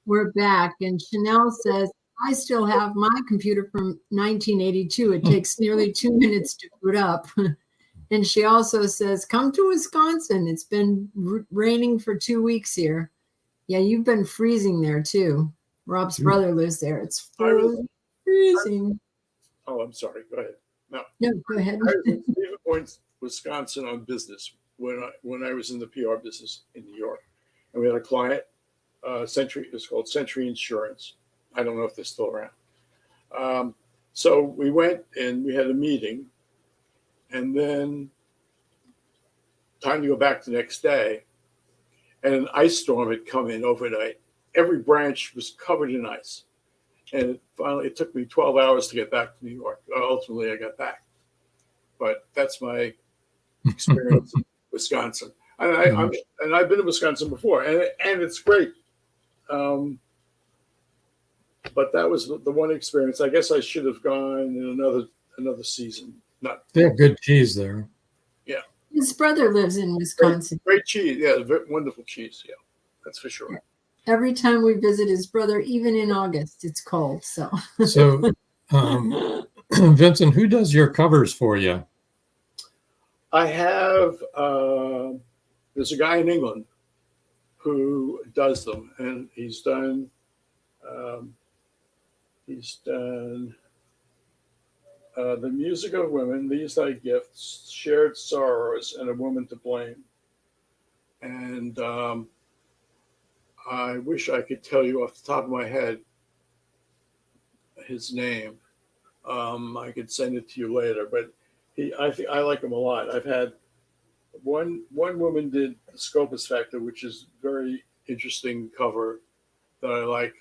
We're back, and Chanel says, I still have my computer from 1982. It takes nearly 2 minutes to boot up. And she also says, come to Wisconsin. It's been raining for 2 weeks here. Yeah, you've been freezing there too. Rob's brother lives there. It's freezing. I'm sorry. Go ahead. No, go ahead. I was in Stevens Point, Wisconsin on business when I was in the PR business in New York. And we had a client, Century, it's called Century Insurance. I don't know if they're still around. So we went and we had a meeting, and then time to go back the next day, and an ice storm had come in overnight. Every branch was covered in ice. And it took me 12 hours to get back to New York. Ultimately, I got back. But that's my experience in Wisconsin. And I've been to Wisconsin before, and it's great. But that was the one experience. I guess I should have gone in another season. They have good cheese there. Yeah. His brother lives in Wisconsin. Great cheese. Yeah, wonderful cheese. Yeah, that's for sure. Every time we visit his brother, even in August, it's cold. So, Vincent, who does your covers for you? I have, there's a guy in England who does them, and he's done The Music of Women, These Thy Gifts, Shared Sorrows, and A Woman to Blame. And I wish I could tell you off the top of my head his name. I could send it to you later, but I like him a lot. I've had one woman did the Scopus Factor, which is very interesting cover that I like.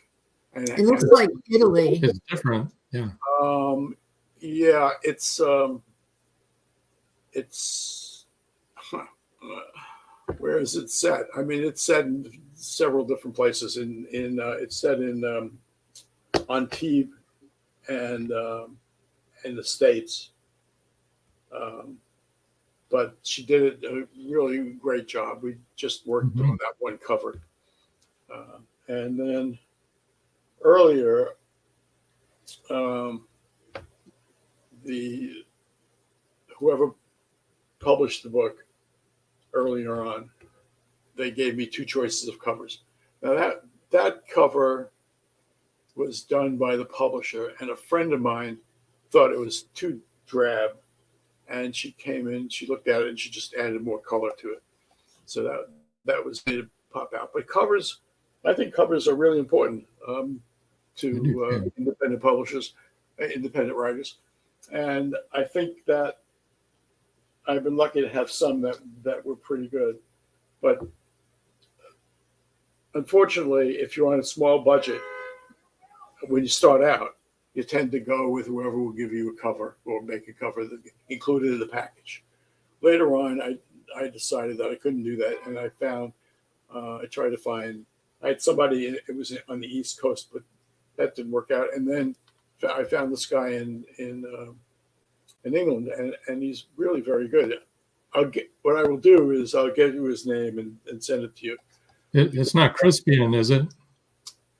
And it looks like Italy. It's different, yeah. Yeah, it's where is it set? I mean, it's set in several different places. It's set in Antibes and in the States. But she did a really great job. We just worked on that one cover. And then earlier, whoever published the book earlier on, they gave me two choices of covers. Now that cover was done by the publisher, and a friend of mine thought it was too drab, and she came in, she looked at it, and she just added more color to it. So that was made to pop out. But covers, I think covers are really important to independent publishers, independent writers. And I think that I've been lucky to have some that were pretty good. But unfortunately, if you're on a small budget, when you start out, you tend to go with whoever will give you a cover or make a cover that included in the package. Later on, I decided that I couldn't do that, and I tried to find. I had somebody. It was on the East Coast, but that didn't work out. And then I found this guy in England, and he's really very good. What I will do is I'll get you his name and send it to you. It's not Crispian, is it?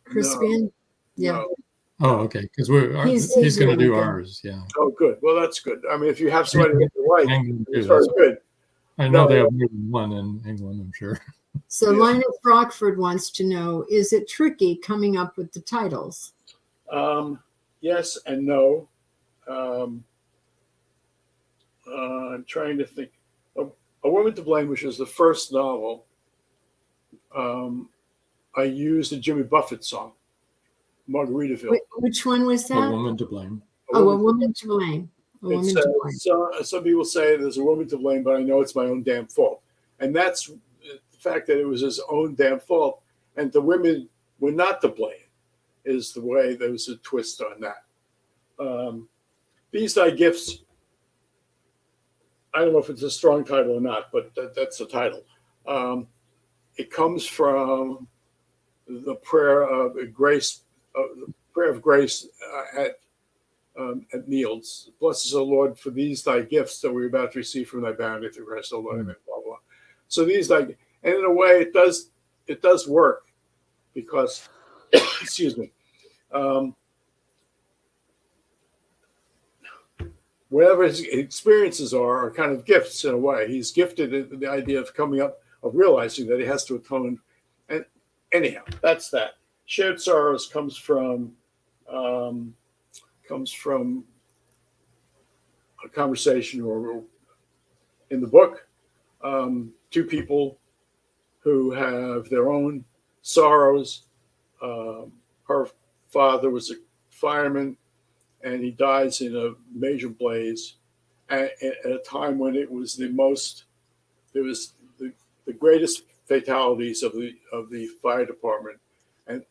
Crispian? No. Yeah. No. Oh, okay. Because he's going to do ours. Yeah. Oh, good. Well, that's good. I mean, if you have somebody that you like, it's very good. I know they have more than one in England, I'm sure. So Linus Rockford wants to know, is it tricky coming up with the titles? Yes and no. I'm trying to think. A Woman to Blame, which is the first novel, I used a Jimmy Buffett song, Margaritaville. Which one was that? A Woman to Blame. A Woman to Blame. A Woman to Blame. Some people say there's a woman to blame, but I know it's my own damn fault. And that's the fact that it was his own damn fault, and the women were not to blame, is the way there was a twist on that. These Thy Gifts, I don't know if it's a strong title or not, but that's the title. It comes from the prayer of grace, at Niels. Bless us, O Lord, for these Thy gifts that we're about to receive from Thy bounty through Christ, O Lord, amen, blah, blah. So these Thy, and in a way, it does work because, excuse me, whatever his experiences are kind of gifts in a way. He's gifted in the idea of coming up, of realizing that he has to atone. And anyhow, that's that. Shared sorrows comes from a conversation or in the book, two people who have their own sorrows. Her father was a fireman, and he dies in a major blaze at a time when it was the greatest fatalities of the fire department, and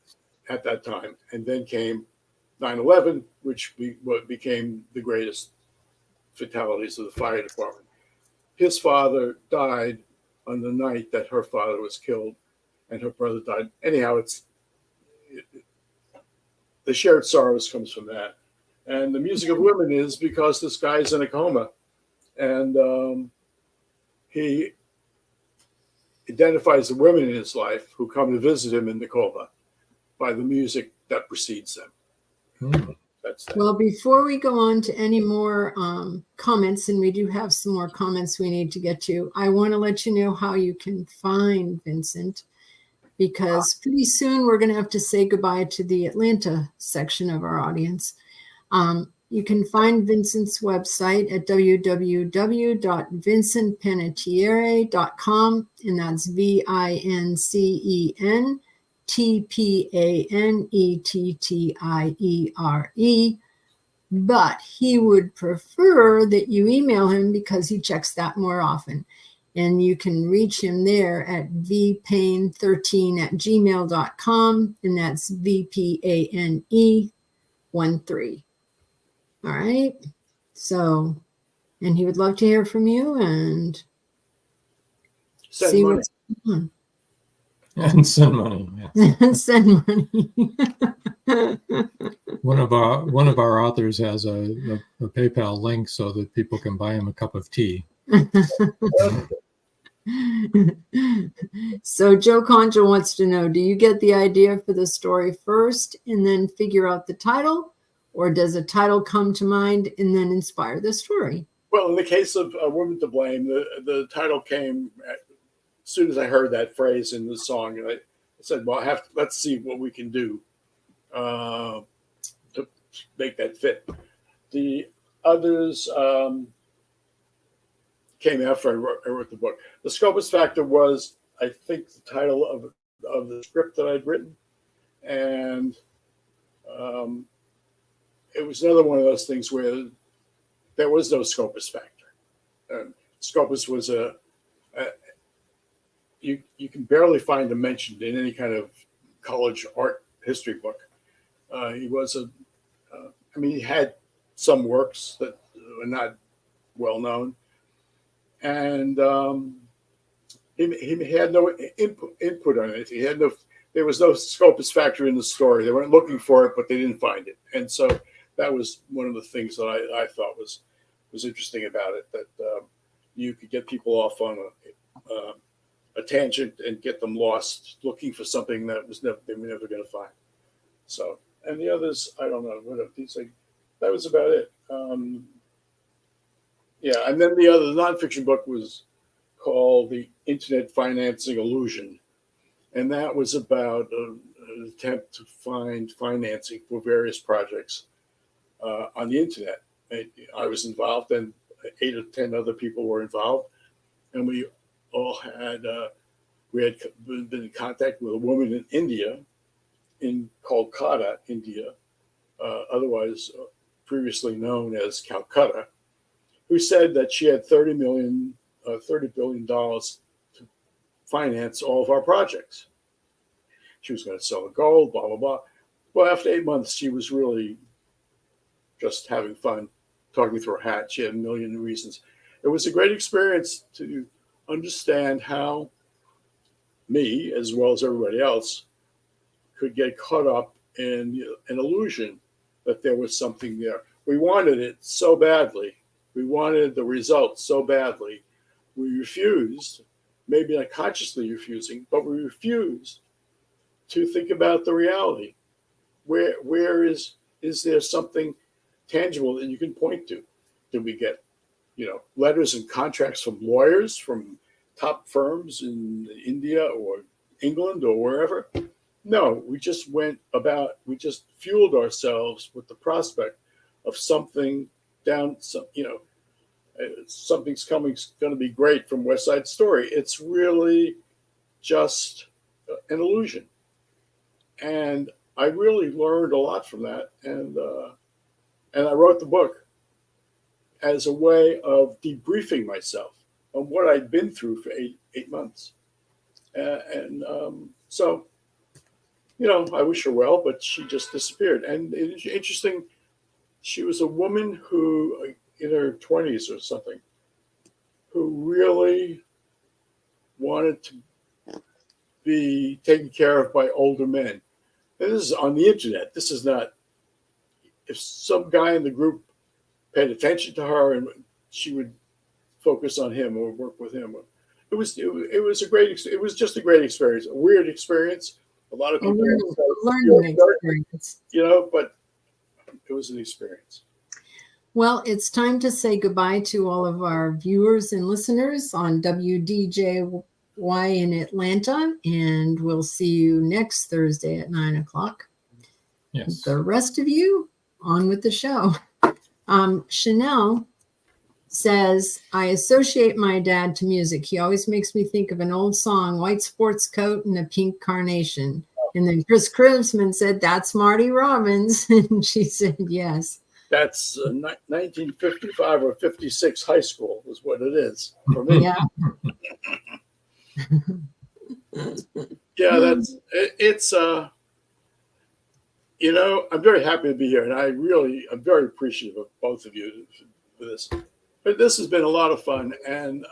at that time. And then came 9/11, which became the greatest fatalities of the fire department. His father died on the night that her father was killed, and her brother died. Anyhow, the shared sorrows comes from that. And the music of women is because this guy's in a coma, and he identifies the women in his life who come to visit him in the coma by the music that precedes them. That's that. Well, before we go on to any more comments, and we do have some more comments we need to get to, I want to let you know how you can find Vincent, because pretty soon we're going to have to say goodbye to the Atlanta section of our audience. You can find Vincent's website at www.vincentpanettiere.com, and that's VINCENTPANETTIERE. But he would prefer that you email him because he checks that more often. And you can reach him there at vpane13@gmail.com, and that's VPANE13. All right. So, and he would love to hear from you and see what's going on. And send money. Yes. Send money. One of our authors has a PayPal link so that people can buy him a cup of tea. So Joe Concha wants to know, do you get the idea for the story first and then figure out the title, or does a title come to mind and then inspire the story? Well, in the case of A Woman to Blame, the title came as soon as I heard that phrase in the song, and I said, well, let's see what we can do to make that fit. The others came after I wrote the book. The Scopus Factor was, I think, the title of the script that I'd written, and it was another one of those things where there was no Scopus Factor. Scopus was you can barely find him mentioned in any kind of college art history book. He was he had some works that were not well known, and he had no input on it. There was no Scopus Factor in the story. They weren't looking for it, but they didn't find it, and so that was one of the things that I thought was interesting about it. That you could get people off on a tangent and get them lost looking for something that they were never going to find. So, and the others, I don't know. That was about it. And then the other nonfiction book was called The Internet Financing Illusion. And that was about an attempt to find financing for various projects on the internet. I was involved, and 8 or 10 other people were involved. And we all had been in contact with a woman in India, in Kolkata, India, otherwise previously known as Calcutta, who said that she had $30 billion to finance all of our projects. She was going to sell the gold, blah, blah, blah. Well, after 8 months, she was really just having fun, talking through her hat. She had a million reasons. It was a great experience to understand how me, as well as everybody else, could get caught up in an illusion that there was something there. We wanted it so badly. We wanted the results so badly. We refused, maybe not consciously refusing, but we refused to think about the reality. Where is there something tangible that you can point to? Did we get, letters and contracts from lawyers from top firms in India or England or wherever? No, we just fueled ourselves with the prospect of something something's going to be great from West Side Story. It's really just an illusion. And I really learned a lot from that. And I wrote the book as a way of debriefing myself on what I'd been through for eight months. So, I wish her well, but she just disappeared. And it's interesting, she was a woman who, in her 20s or something, who really wanted to be taken care of by older men. And this is on the internet. This is not, if some guy in the group paid attention to her and she would focus on him or work with him. It was just a great experience, a weird experience. A lot of people learning experience, but it was an experience. Well, it's time to say goodbye to all of our viewers and listeners on WDJY in Atlanta, and we'll see you next Thursday at 9:00. Yes. The rest of you, on with the show. Chanel says, I associate my dad to music. He always makes me think of an old song, White Sports Coat and a Pink Carnation. And then Chris Crimsman said, that's Marty Robbins. And she said, yes. That's 1955 or 56 high school is what it is for me. Yeah. Yeah, it's I'm very happy to be here, and I'm very appreciative of both of you for this. But this has been a lot of fun, and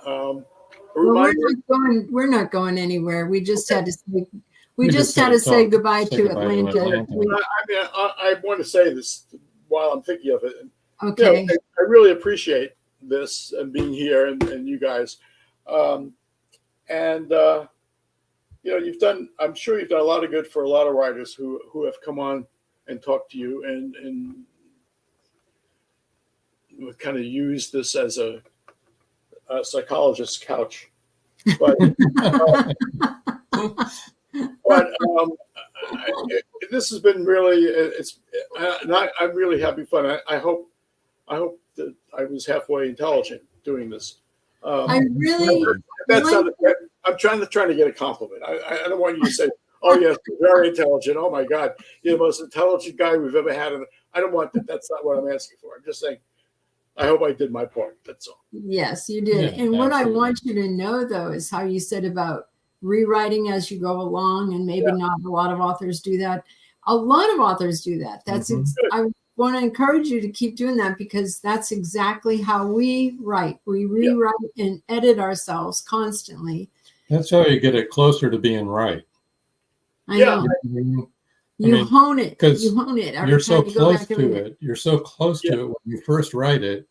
we're not going anywhere. We just had to say goodbye to Atlanta. I want to say this while I'm thinking of it. Okay. I really appreciate this and being here and you guys. I'm sure you've done a lot of good for a lot of writers who have come on and talked to you and kind of used this as a psychologist's couch. But, this has been really, I'm really having fun. I hope that I was halfway intelligent doing this. I'm trying to get a compliment. I don't want you to say, oh yes, you're very intelligent. Oh my God, you're the most intelligent guy we've ever had. I don't want that. That's not what I'm asking for. I'm just saying, I hope I did my part. That's all. Yes, you did. Yeah, and what absolutely. I want you to know, though, is how you said about rewriting as you go along, and maybe not a lot of authors do that. A lot of authors do that. That's I want to encourage you to keep doing that, because that's exactly how we write. We rewrite and edit ourselves constantly. That's how you get it closer to being right. I know. You hone it. Because you hone it. You're so close to it. You're so close to it when you first write it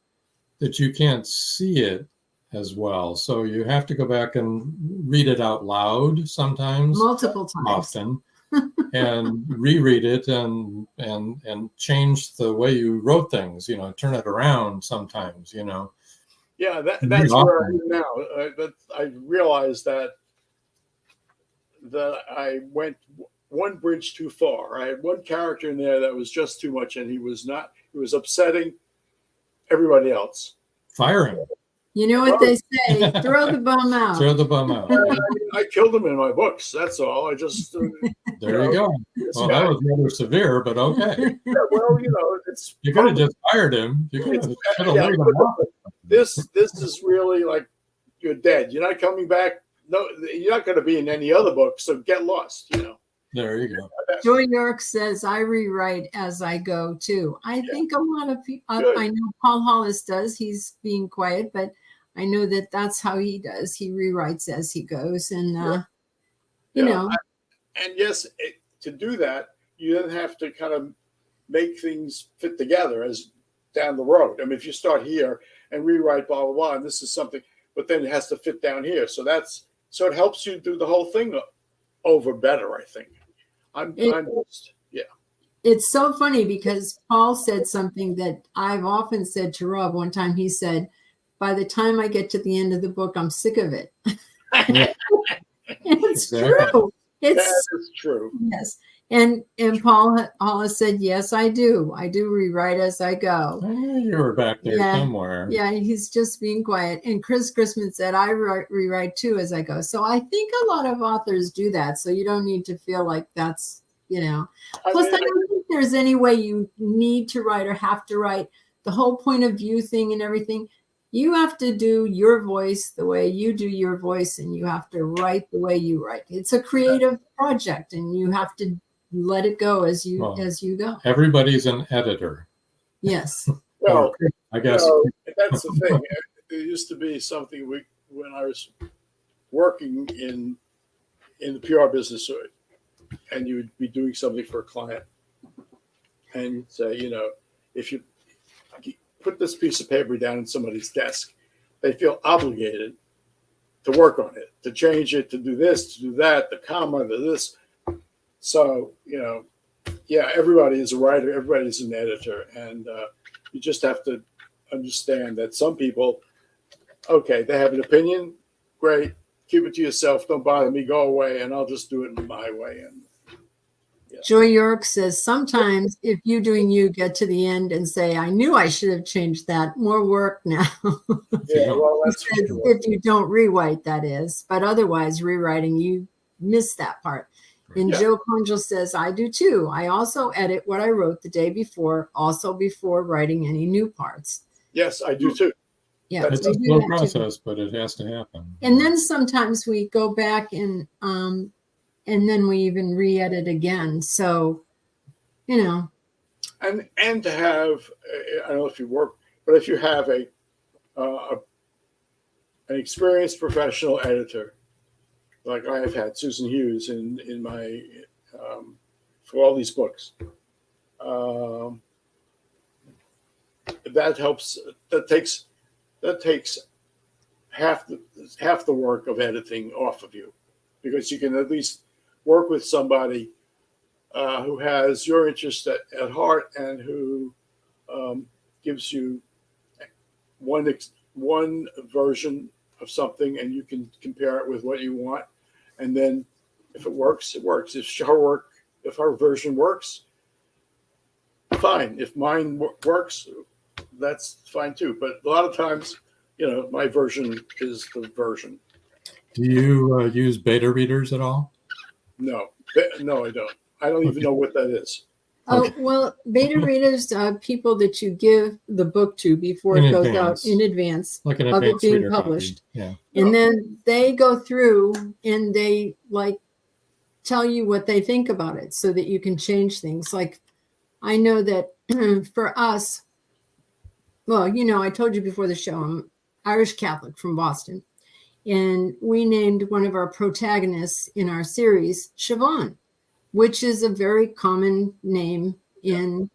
that you can't see it as well. So you have to go back and read it out loud sometimes. Multiple times. Often. And reread it and change the way you wrote things, turn it around sometimes, Yeah, that's where I am now. I realized that I went one bridge too far. I had one character in there that was just too much, and he was upsetting everybody else. Fire him. You know what they say, throw the bum out. Throw the bum out. I killed him in my books. That's all. I just there you go. Well, that was rather severe, but okay. Yeah, well, it's you could have just fired him. You could have laid him off. This is really like you're dead. You're not coming back. No, you're not going to be in any other book. So get lost. There you go. Joy York says, I rewrite as I go too. I think a lot of people, I know Paul Hollis does. He's being quiet, but I know that that's how he does. He rewrites as he goes. And, you know. And yes, to do that, you then have to kind of make things fit together as down the road. I mean, if you start here and rewrite blah, blah, blah, and this is something, but then it has to fit down here. So it helps you do the whole thing over better, I think. it's so funny because Paul said something that I've often said to Rob. One time he said, by the time I get to the end of the book, I'm sick of it. It's true. That is true. Yes. And Paul has said, yes, I do. I do rewrite as I go. You were back there somewhere. Yeah, he's just being quiet. And Chris Chrisman said, I rewrite too as I go. So I think a lot of authors do that. So you don't need to feel like that's, Plus, I don't think there's any way you need to write or have to write. The whole point of view thing and everything, you have to do your voice the way you do your voice, and you have to write the way you write. It's a creative project, and you have to let it go as you go. Everybody's an editor. Yes. Well, I guess that's the thing. There used to be something when I was working in the PR business, and you would be doing something for a client, and you'd say, if you put this piece of paper down in somebody's desk, they feel obligated to work on it, to change it, to do this, to do that, the comma, to this. So, everybody is a writer, everybody's an editor, and you just have to understand that some people, okay, they have an opinion, great, keep it to yourself, don't bother me, go away, and I'll just do it in my way. And Joy York says, sometimes if you doing you get to the end and say, I knew I should have changed that, more work now. Yeah, well, that's if you don't rewrite, that is. But otherwise, rewriting, you miss that part. And Joe Conjal says, I do too. I also edit what I wrote the day before, also before writing any new parts. Yes, I do too. Yeah, it's a slow process, but it has to happen. And then sometimes we go back and then we even re-edit again. So, And to have, I don't know if you work, but if you have an experienced professional editor, like I have had Susan Hughes in my for all these books, that helps. That takes half the work of editing off of you, because you can at least work with somebody who has your interest at heart and who gives you one version of something, and you can compare it with what you want. And then if it works, it works. If her version works, fine. If mine works, that's fine too. But a lot of times, my version is the version. Do you use beta readers at all? No, I don't. I don't even know what that is. Oh, well, beta readers are people that you give the book to before it goes out in advance of it being published. Yeah. And then they go through and they tell you what they think about it so that you can change things. Like, I know that for us, well, I told you before the show, I'm Irish Catholic from Boston. And we named one of our protagonists in our series Siobhan, which is a very common name in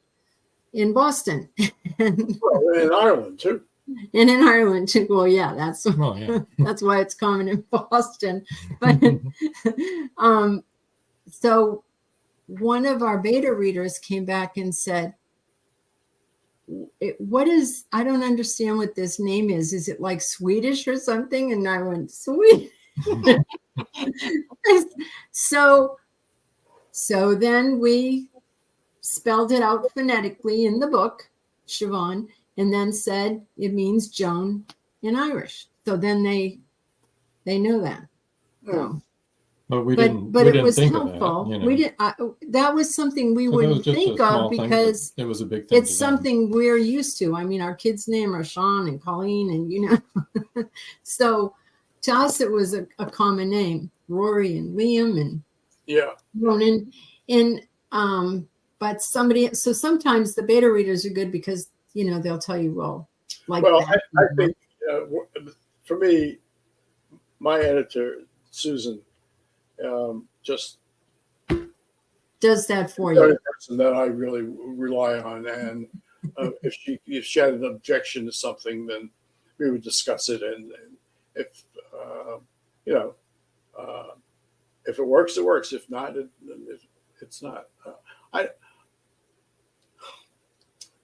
Boston. Well, in Ireland too. And in Ireland too. Well, yeah, that's why it's common in Boston. But so one of our beta readers came back and said, I don't understand what this name is. Is it like Swedish or something? And I went, Swedish. So then we spelled it out phonetically in the book, Siobhan, and then said it means Joan in Irish. So then they know that. So. But it was helpful. We didn't. That was something we wouldn't think of because it was a big thing. It's something we're used to. I mean, our kids' name are Sean and Colleen, and so to us it was a common name, Rory and Liam and Ronan. And but so sometimes the beta readers are good because they'll tell you I think for me, my editor Susan just does that for the you. Person that I really rely on, and if she had an objection to something, then we would discuss it, and if if it works, it works. If not, it's not.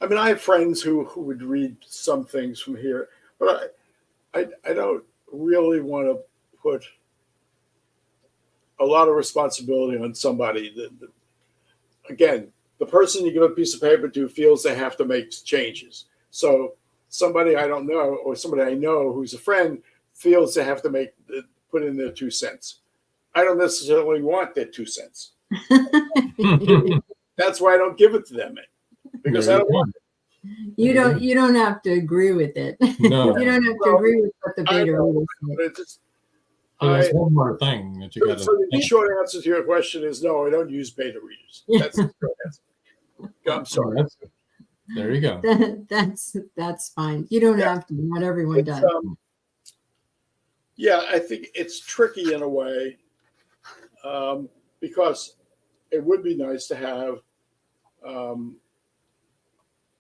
I mean, I have friends who would read some things from here, but I don't really want to put a lot of responsibility on somebody. Again, the person you give a piece of paper to feels they have to make changes. So somebody I don't know or somebody I know who's a friend feels they have to put in their 2 cents. I don't necessarily want their 2 cents. That's why I don't give it to them, because I don't want it. You don't have to agree with it. No. You don't have to agree with what the beta readers say. There's one more thing that you got to. So the short answer to your question is no. I don't use beta readers. That's the short answer. I'm sorry. There you go. That's fine. You don't have to. Not everyone does. Yeah, I think it's tricky in a way, because it would be nice to have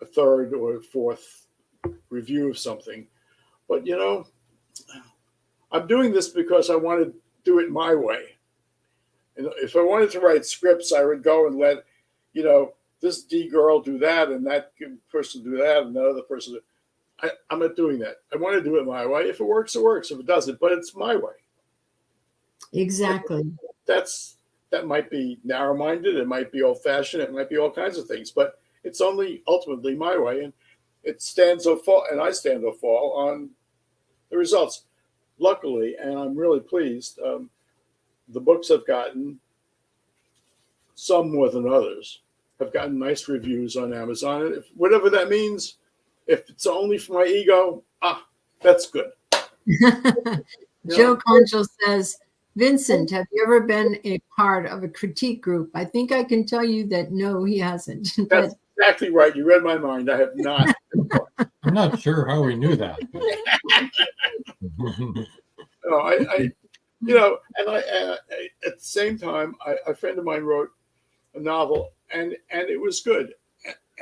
a third or fourth review of something, but I'm doing this because I want to do it my way. And if I wanted to write scripts, I would go and let this D girl do that and that person do that and that other person do. I'm not doing that. I want to do it my way. If it works, it works. If it doesn't, but it's my way. Exactly. That might be narrow-minded. It might be old-fashioned. It might be all kinds of things. But it's only ultimately my way, and it stands or fall, and I stand or fall on the results. Luckily, and I'm really pleased, the books have gotten, some more than others, have gotten nice reviews on Amazon. And whatever that means, if it's only for my ego, that's good. Joe Conchel says, Vincent, have you ever been a part of a critique group? I think I can tell you that no, he hasn't. That's exactly right. You read my mind. I have not. I'm not sure how we knew that. No, I at the same time, a friend of mine wrote a novel, and it was good.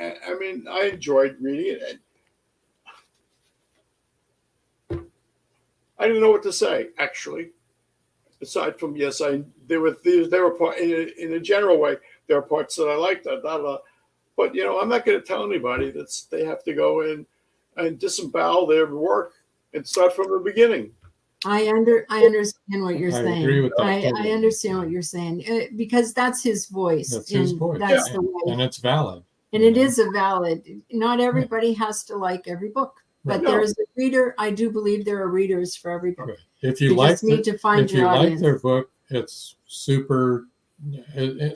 I mean, I enjoyed reading it. I didn't know what to say, actually. Aside from there were parts in a general way. There are parts that I liked, but I'm not going to tell anybody that they have to go in and disembowel their work and start from the beginning. I understand what you're saying. I agree with that. I understand what you're saying because that's his voice. That's his voice. That's the way. And it's valid. And it is a valid. Not everybody has to like every book, but there's a reader. I do believe there are readers for every book. Right. If you like their book, it's super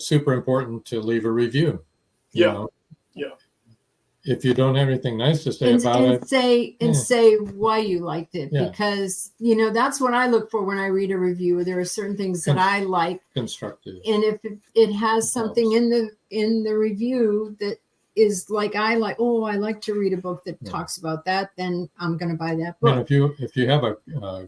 important to leave a review. Yeah. If you don't have anything nice to say about it, say why you liked it, because that's what I look for when I read a review. There are certain things that I like, constructive, and if it has something in the review that is like I like to read a book that talks about that, then I'm going to buy that book. And if you have a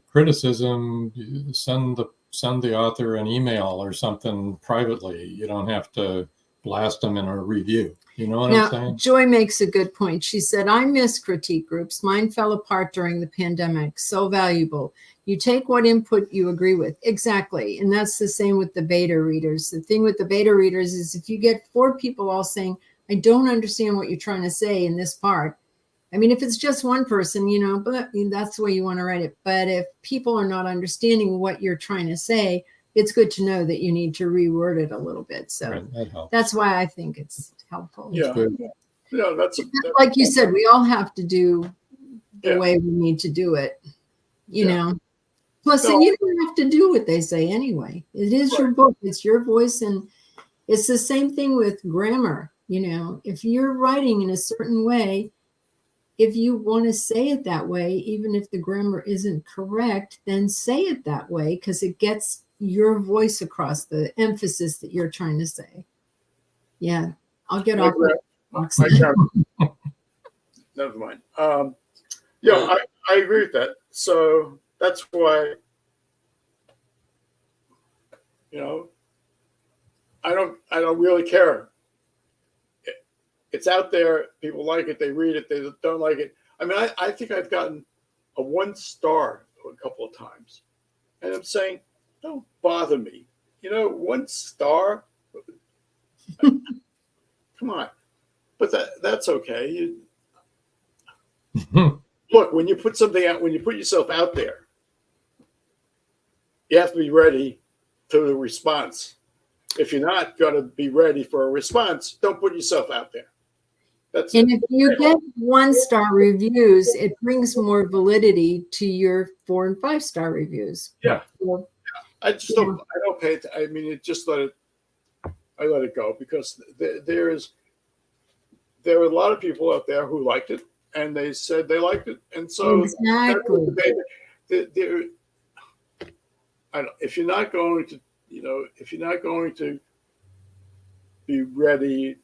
criticism, send the author an email or something privately. You don't have to blast them in a review. You know what I'm saying? Joy makes a good point. She said, I miss critique groups. Mine fell apart during the pandemic. So valuable. You take what input you agree with. Exactly. And that's the same with the beta readers. The thing with the beta readers is if you get 4 people all saying, I don't understand what you're trying to say in this part. I mean, if it's just one person, but that's the way you want to write it. But if people are not understanding what you're trying to say, it's good to know that you need to reword it a little bit. So that's why I think it's helpful. Yeah. That's like you said, we all have to do the way we need to do it, you know. Plus, then you don't have to do what they say anyway. It is your book. It's your voice. And it's the same thing with grammar. If you're writing in a certain way, if you want to say it that way, even if the grammar isn't correct, then say it that way because it gets your voice across, the emphasis that you're trying to say. Yeah, I'll get off. Never mind. I agree with that. So that's why, I don't really care. It's out there. People like it. They read it. They don't like it. I mean, I think I've gotten a 1 star a couple of times, and I'm saying, don't bother me. 1 star. Come on. but that's okay. Look, when you put something out, when you put yourself out there, you have to be ready to the response. If you're not going to be ready for a response, don't put yourself out there. And if you get 1-star reviews, it brings more validity to your 4 and 5-star reviews. Yeah. So, I just don't. I don't pay. I mean, it just I let it go because there are a lot of people out there who liked it, and they said they liked it, and so exactly. I don't. If you're not going to, if you're not going to be ready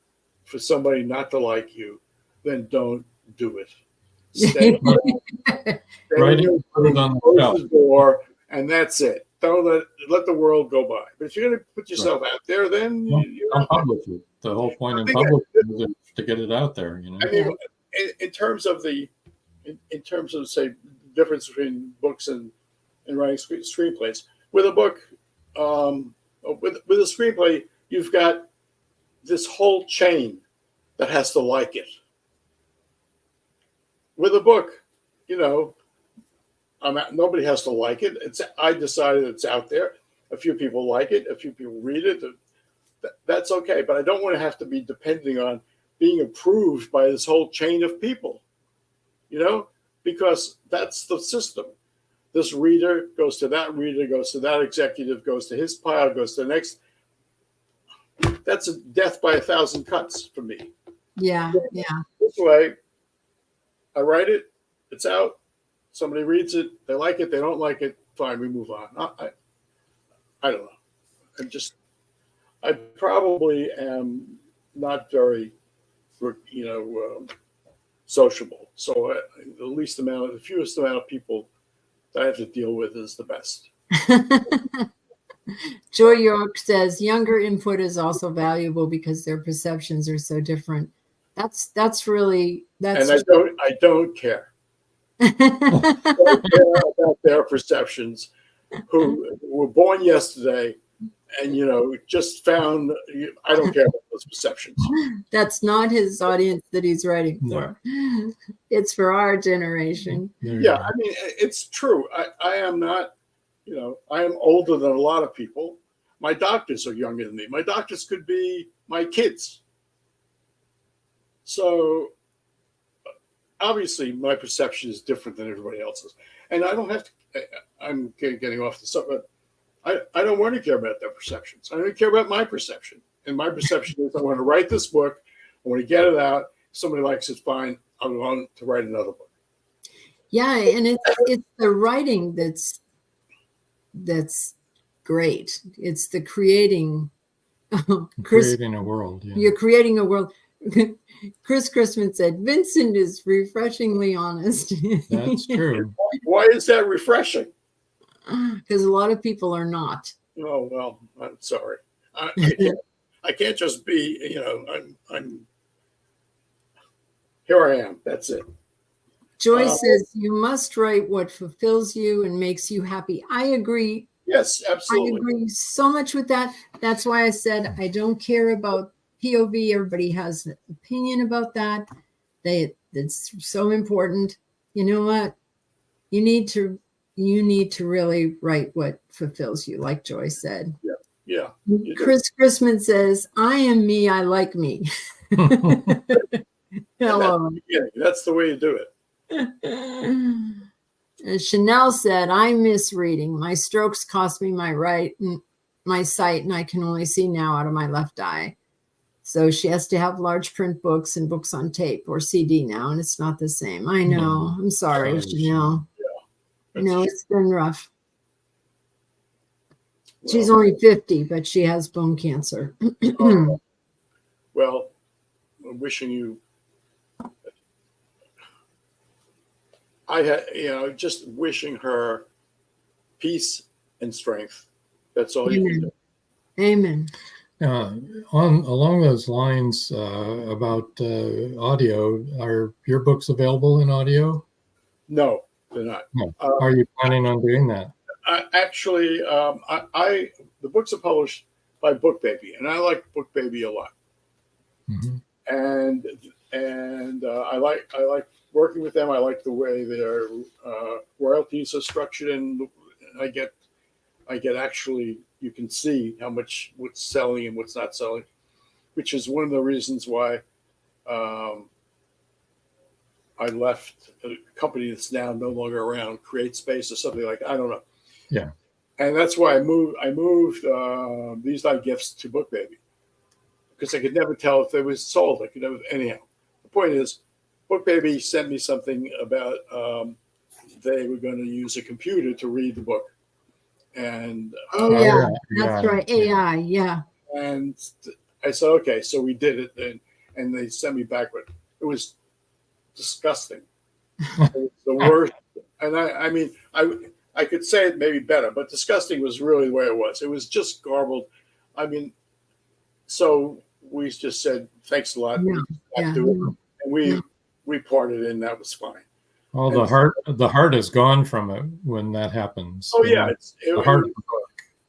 for somebody not to like you, then don't do it. Stay Right, put it on the door, and that's it. Don't let the world go by. But if you're going to put yourself out there, then don't publish it. The whole point in publishing is to get it out there. I mean, in terms of say difference between books and writing screenplays, with a book, with a screenplay, you've got this whole chain that has to like it. With a book, nobody has to like it. I decided it's out there. A few people like it. A few people read it. That's okay. But I don't want to have to be depending on being approved by this whole chain of people, because that's the system. This reader goes to that reader, goes to that executive, goes to his pile, goes to the next. That's a death by 1,000 cuts for me. Yeah. This way, I write it. It's out. Somebody reads it. They like it. They don't like it. Fine, we move on. I don't know. I probably am not very, sociable. So the fewest amount of people that I have to deal with is the best. Joy York says younger input is also valuable because their perceptions are so different. That's really. And I don't care. I don't care about their perceptions. Who were born yesterday, and just found. I don't care about those perceptions. That's not his audience that he's writing for. No. It's for our generation. Yeah, I mean, it's true. I am not. I am older than a lot of people. My doctors are younger than me. My doctors could be my kids. So obviously my perception is different than everybody else's. And I don't have to, I'm getting off the subject, but I don't want to care about their perceptions. I don't care about my perception. And my perception is I want to write this book. I want to get it out. If somebody likes it, fine. I'll go on to write another book. Yeah. And it's the writing that's great. It's the creating. Creating a world. Yeah. You're creating a world. Chris Christman said, Vincent is refreshingly honest. That's true. Why is that refreshing? Because a lot of people are not. Oh, well, I'm sorry. I can't just be, I'm here I am. That's it. Joy says, you must write what fulfills you and makes you happy. I agree. Yes, absolutely. I agree so much with that. That's why I said I don't care about POV. Everybody has an opinion about that. It's so important. You know what? You need to really write what fulfills you, like Joy said. Yeah. Chris Christman says, I am me, I like me. Hello. That's the way you do it. Chanel said, I miss reading. My strokes cost me my sight, and I can only see now out of my left eye. So she has to have large print books and books on tape or CD now, and it's not the same. I know. I'm sorry, Chanel. Yeah. It's been rough. Well, she's only 50, but she has bone cancer. Well, I'm wishing you. Just wishing her peace and strength. That's all you can do. Amen. Along those lines about audio, are your books available in audio? No, they're not. No. Are you planning on doing that? Actually, the books are published by Book Baby, and I like Book Baby a lot. Mm-hmm. and I like working with them. I like the way their royalties are structured, and I get actually, you can see how much what's selling and what's not selling, which is one of the reasons why I left a company that's now no longer around, CreateSpace or something like that. I don't know. Yeah. And that's why I moved These Not Gifts to BookBaby, because I could never tell if they was sold. I could never, anyhow. The point is, BookBaby sent me something about they were going to use a computer to read the book. And that's right, AI, yeah. And I said, okay, so we did it, and they sent me back, but it was disgusting. It was the worst. And I mean, I could say it maybe better, but disgusting was really the way it was. It was just garbled. I mean, so we just said, thanks a lot. And we parted, and that was fine. Well, the heart is gone from it when that happens. Oh yeah, the heart,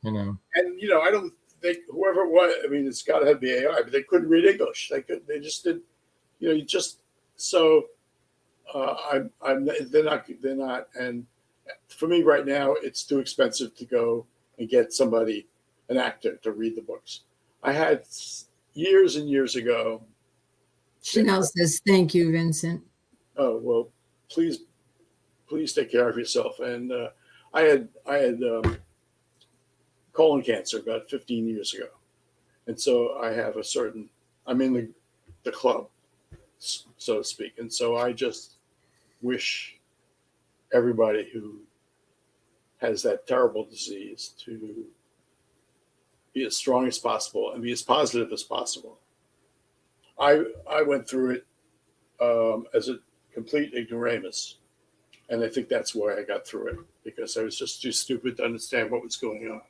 you know. And I don't think whoever it was. I mean, it's got to have the AI, but they couldn't read English. They just did. You just so. They're not. And for me right now, it's too expensive to go and get an actor to read the books. I had years and years ago. Chanel says, "Thank you, Vincent." Oh well. Please take care of yourself. And I had colon cancer about 15 years ago, and so I have I'm in the club, so to speak. And so I just wish everybody who has that terrible disease to be as strong as possible and be as positive as possible. I went through it as a complete ignoramus. And I think that's why I got through it, because I was just too stupid to understand what was going on.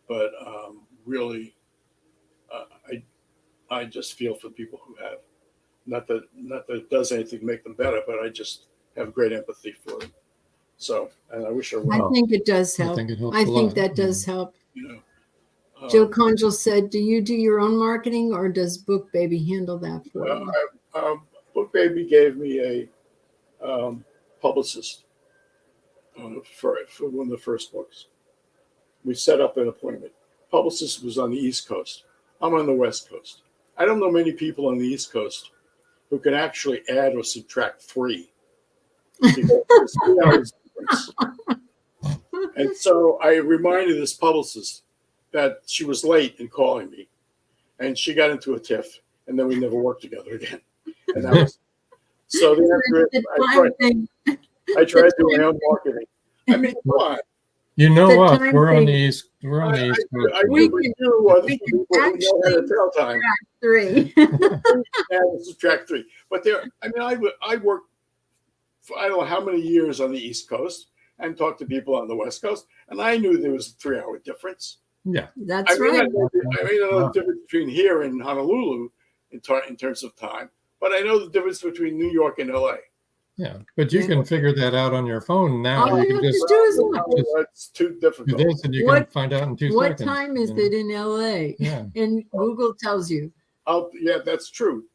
But really, I just feel for people who have, not that it does anything to make them better, but I just have great empathy for them. So, and I wish I would. I think it does help. I think that does help. Joe Conjal said, do you do your own marketing, or does BookBaby handle that for you? BookBaby gave me a publicist for one of the first books. We set up an appointment. Publicist was on the East Coast. I'm on the West Coast. I don't know many people on the East Coast who can actually add or subtract 3. Because 3 hours difference. And so I reminded this publicist that she was late in calling me, and she got into a tiff, and then we never worked together again. And that was so. I tried doing my own marketing. I mean, come on. You know us. We're on the East. We're on the East Coast. We can do other people who know how to tell time. Subtract 3. But I worked for I don't know how many years on the East Coast and talked to people on the West Coast, and I knew there was a 3-hour difference. Yeah, that's right. I know the difference between here and Honolulu in terms of time, but I know the difference between New York and LA. Yeah, but you can figure that out on your phone now. All you can have to do is look. It's too difficult. Do this and you can find out in 2 what seconds. What time is it in LA? Yeah. And Google tells you. Yeah, that's true.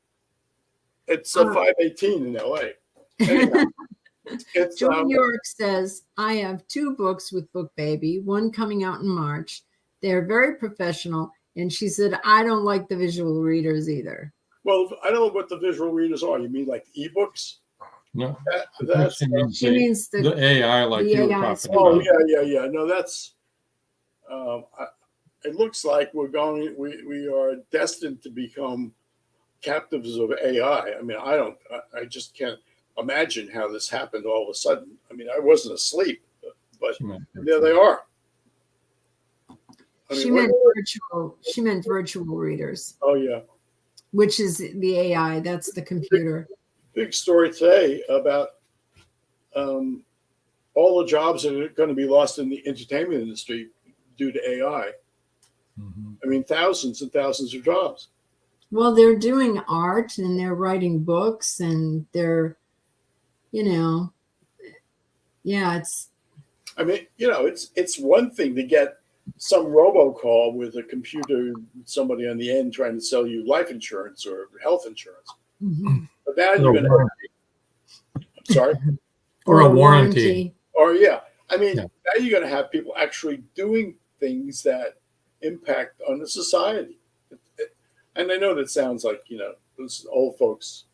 It's 5:18 in LA. Anyhow, Joe York says, I have 2 books with BookBaby, one coming out in March. They're very professional. And she said, I don't like the visual readers either. Well, I don't know what the visual readers are. You mean like ebooks? No. She means the AI, like the you were AI talking about. Oh, yeah. No, that's it looks like we are destined to become captives of AI. I mean, I just can't imagine how this happened all of a sudden. I mean, I wasn't asleep, but there they are. She meant virtual readers. Oh yeah. Which is the AI, that's the computer. Big story today about all the jobs that are going to be lost in the entertainment industry due to AI. Mm-hmm. I mean, thousands and thousands of jobs. Well, they're doing art and they're writing books and they're, it's. I mean, it's one thing to get some robocall with a computer, somebody on the end trying to sell you life insurance or health insurance. Mm-hmm. But now you're going to I'm sorry? Or a warranty. Or, yeah. I mean, now you're going to have people actually doing things that impact on the society. And I know that sounds like, those old folks,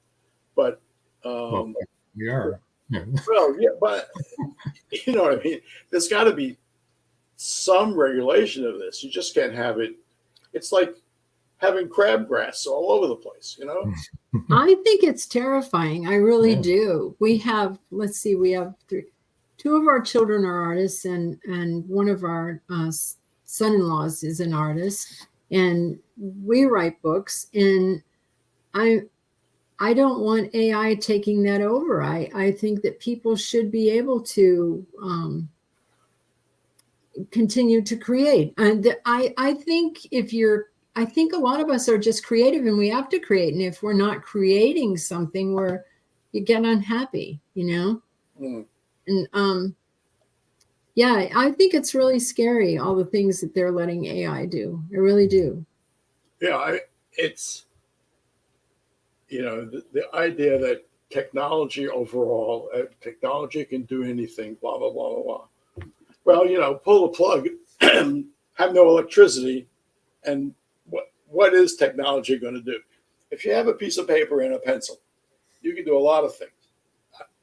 but we are. Yeah. Well, yeah, but you know what I mean? There's got to be some regulation of this. You just can't have it. It's like having crabgrass all over the place, I think it's terrifying. I really do. We have, we have two of our children are artists, and one of our son-in-laws is an artist, and we write books, and I don't want AI taking that over. I think that people should be able to continue to create. And I think I think a lot of us are just creative, and we have to create. And if we're not creating something, you get unhappy, Mm. And I think it's really scary, all the things that they're letting AI do. I really do. Yeah, it's the idea that technology overall, technology can do anything, blah, blah, blah, blah, blah. Well, pull the plug, have no electricity, and what is technology going to do? If you have a piece of paper and a pencil, you can do a lot of things.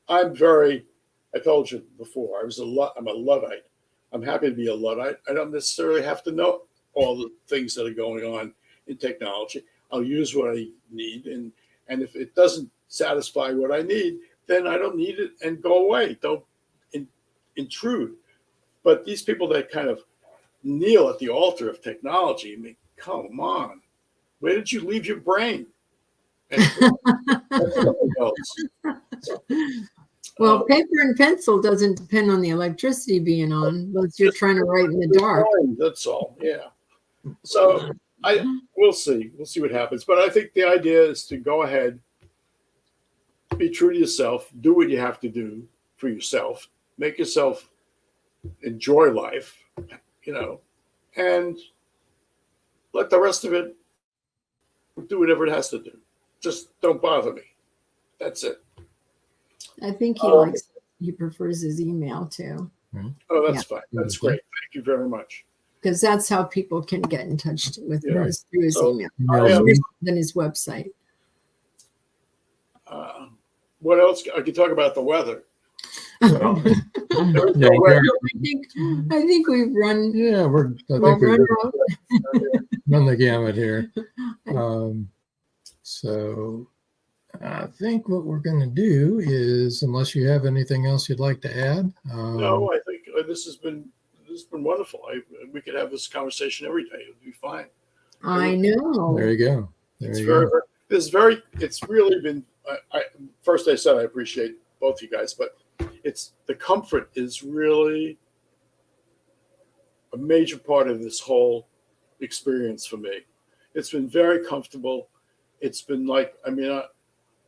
I told you before, I'm a Luddite. I'm happy to be a Luddite. I don't necessarily have to know all the things that are going on in technology. I'll use what I need, and if it doesn't satisfy what I need, then I don't need it and go away. Don't intrude. But these people that kind of kneel at the altar of technology, I mean, come on. Where did you leave your brain? Well, paper and pencil doesn't depend on the electricity being on, but you're trying to write in the dark. That's all, yeah. So we'll see. We'll see what happens. But I think the idea is to go ahead, be true to yourself, do what you have to do for yourself, make yourself enjoy life, and let the rest of it do whatever it has to do. Just don't bother me. That's it. I think he prefers his email too. Oh, that's fine. That's great. Thank you very much. Because that's how people can get in touch with us through his email than his website. What else? I could talk about the weather. I think we've run. Yeah, we've run the gamut here. So I think what we're going to do is, unless you have anything else you'd like to add. No, I think this has been wonderful. We could have this conversation every day. It would be fine. I know. There you go. It's really been. First, I said I appreciate both you guys, but the comfort is really a major part of this whole experience for me. It's been very comfortable. It's been like,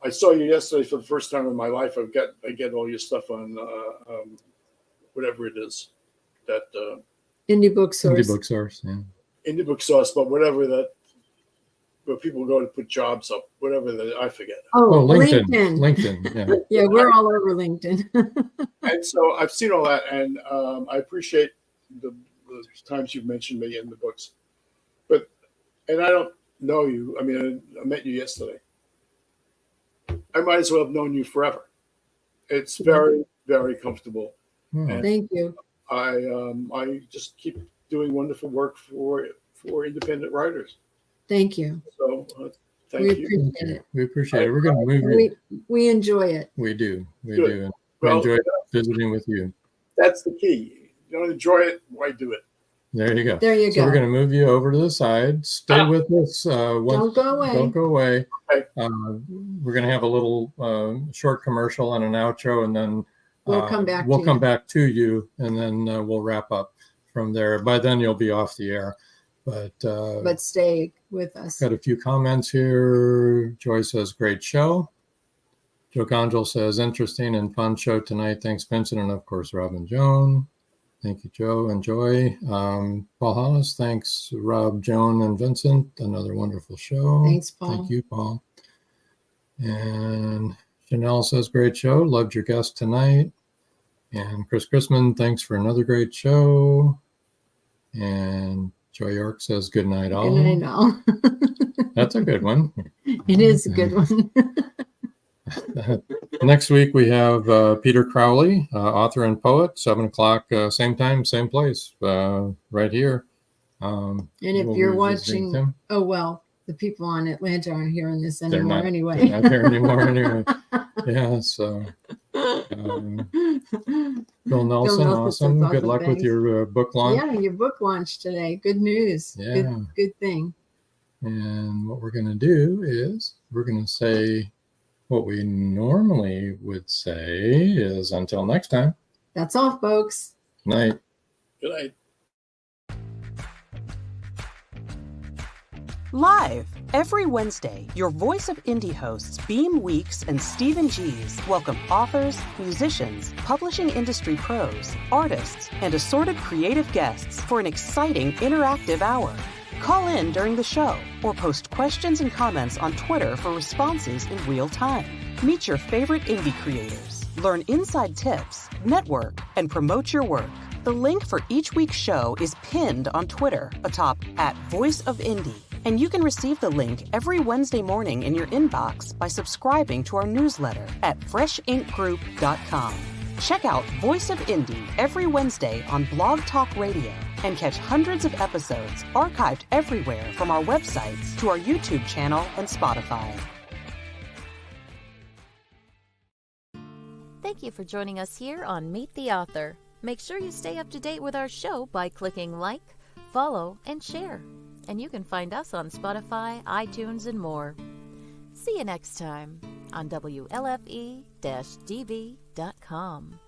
I saw you yesterday for the first time in my life. I get all your stuff on whatever it is that Indie Book Source. Indie Book Source, yeah. Indie Book Source, but whatever that. Where people go to put jobs up, whatever I forget. Oh, LinkedIn. Yeah. Yeah, we're all over LinkedIn. And so I've seen all that, and I appreciate the times you've mentioned me in the books. And I don't know you. I met you yesterday. I might as well have known you forever. It's very, very comfortable. And thank you. I just keep doing wonderful work for independent writers. Thank you. So thank you. Appreciate it. We appreciate it. We're going to move. We enjoy it. We do. We do. We enjoy visiting with you. That's the key. You don't enjoy it, why do it? There you go. There you go. So we're going to move you over to the side. Stay with us. Don't go away. Don't go away. Okay. We're going to have a little short commercial and an outro, and then we'll come back. We'll come back to you, and then we'll wrap up from there. By then, you'll be off the air. But stay with us. Got a few comments here. Joy says, great show. Joe Conjal says, interesting and fun show tonight. Thanks, Vincent, and of course, Rob and Joan. Thank you, Joe and Joy. Paul Hollis, thanks, Rob, Joan, and Vincent. Another wonderful show. Thanks, Paul. Thank you, Paul. And Janelle says, great show. Loved your guest tonight. And Chris Chrisman, thanks for another great show. And Joy York says, good night, all. Good night, all. That's a good one. It is a good one. Next week, we have Peter Crowley, author and poet, 7 o'clock, same time, same place, right here. And if you're watching, the people on Atlanta aren't hearing this anymore anyway. They're not here anymore anyway. Yeah, so Bill Nelson, awesome. Good luck with your book launch. Yeah, your book launch today. Good news. Yeah. Good thing. And what we're going to do is we're going to say what we normally would say is until next time. That's all, folks. Night. Good night. Live every Wednesday, your Voice of Indie hosts Beam Weeks and Stephen G's welcome authors, musicians, publishing industry pros, artists, and assorted creative guests for an exciting interactive hour. Call in during the show or post questions and comments on Twitter for responses in real time. Meet your favorite indie creators, learn inside tips, network, and promote your work. The link for each week's show is pinned on Twitter atop @VoiceOfIndie. And you can receive the link every Wednesday morning in your inbox by subscribing to our newsletter at freshinkgroup.com. Check out Voice of Indie every Wednesday on Blog Talk Radio and catch hundreds of episodes archived everywhere from our websites to our YouTube channel and Spotify. Thank you for joining us here on Meet the Author. Make sure you stay up to date with our show by clicking like, follow, and share. And you can find us on Spotify, iTunes, and more. See you next time on WLFE-DB.com.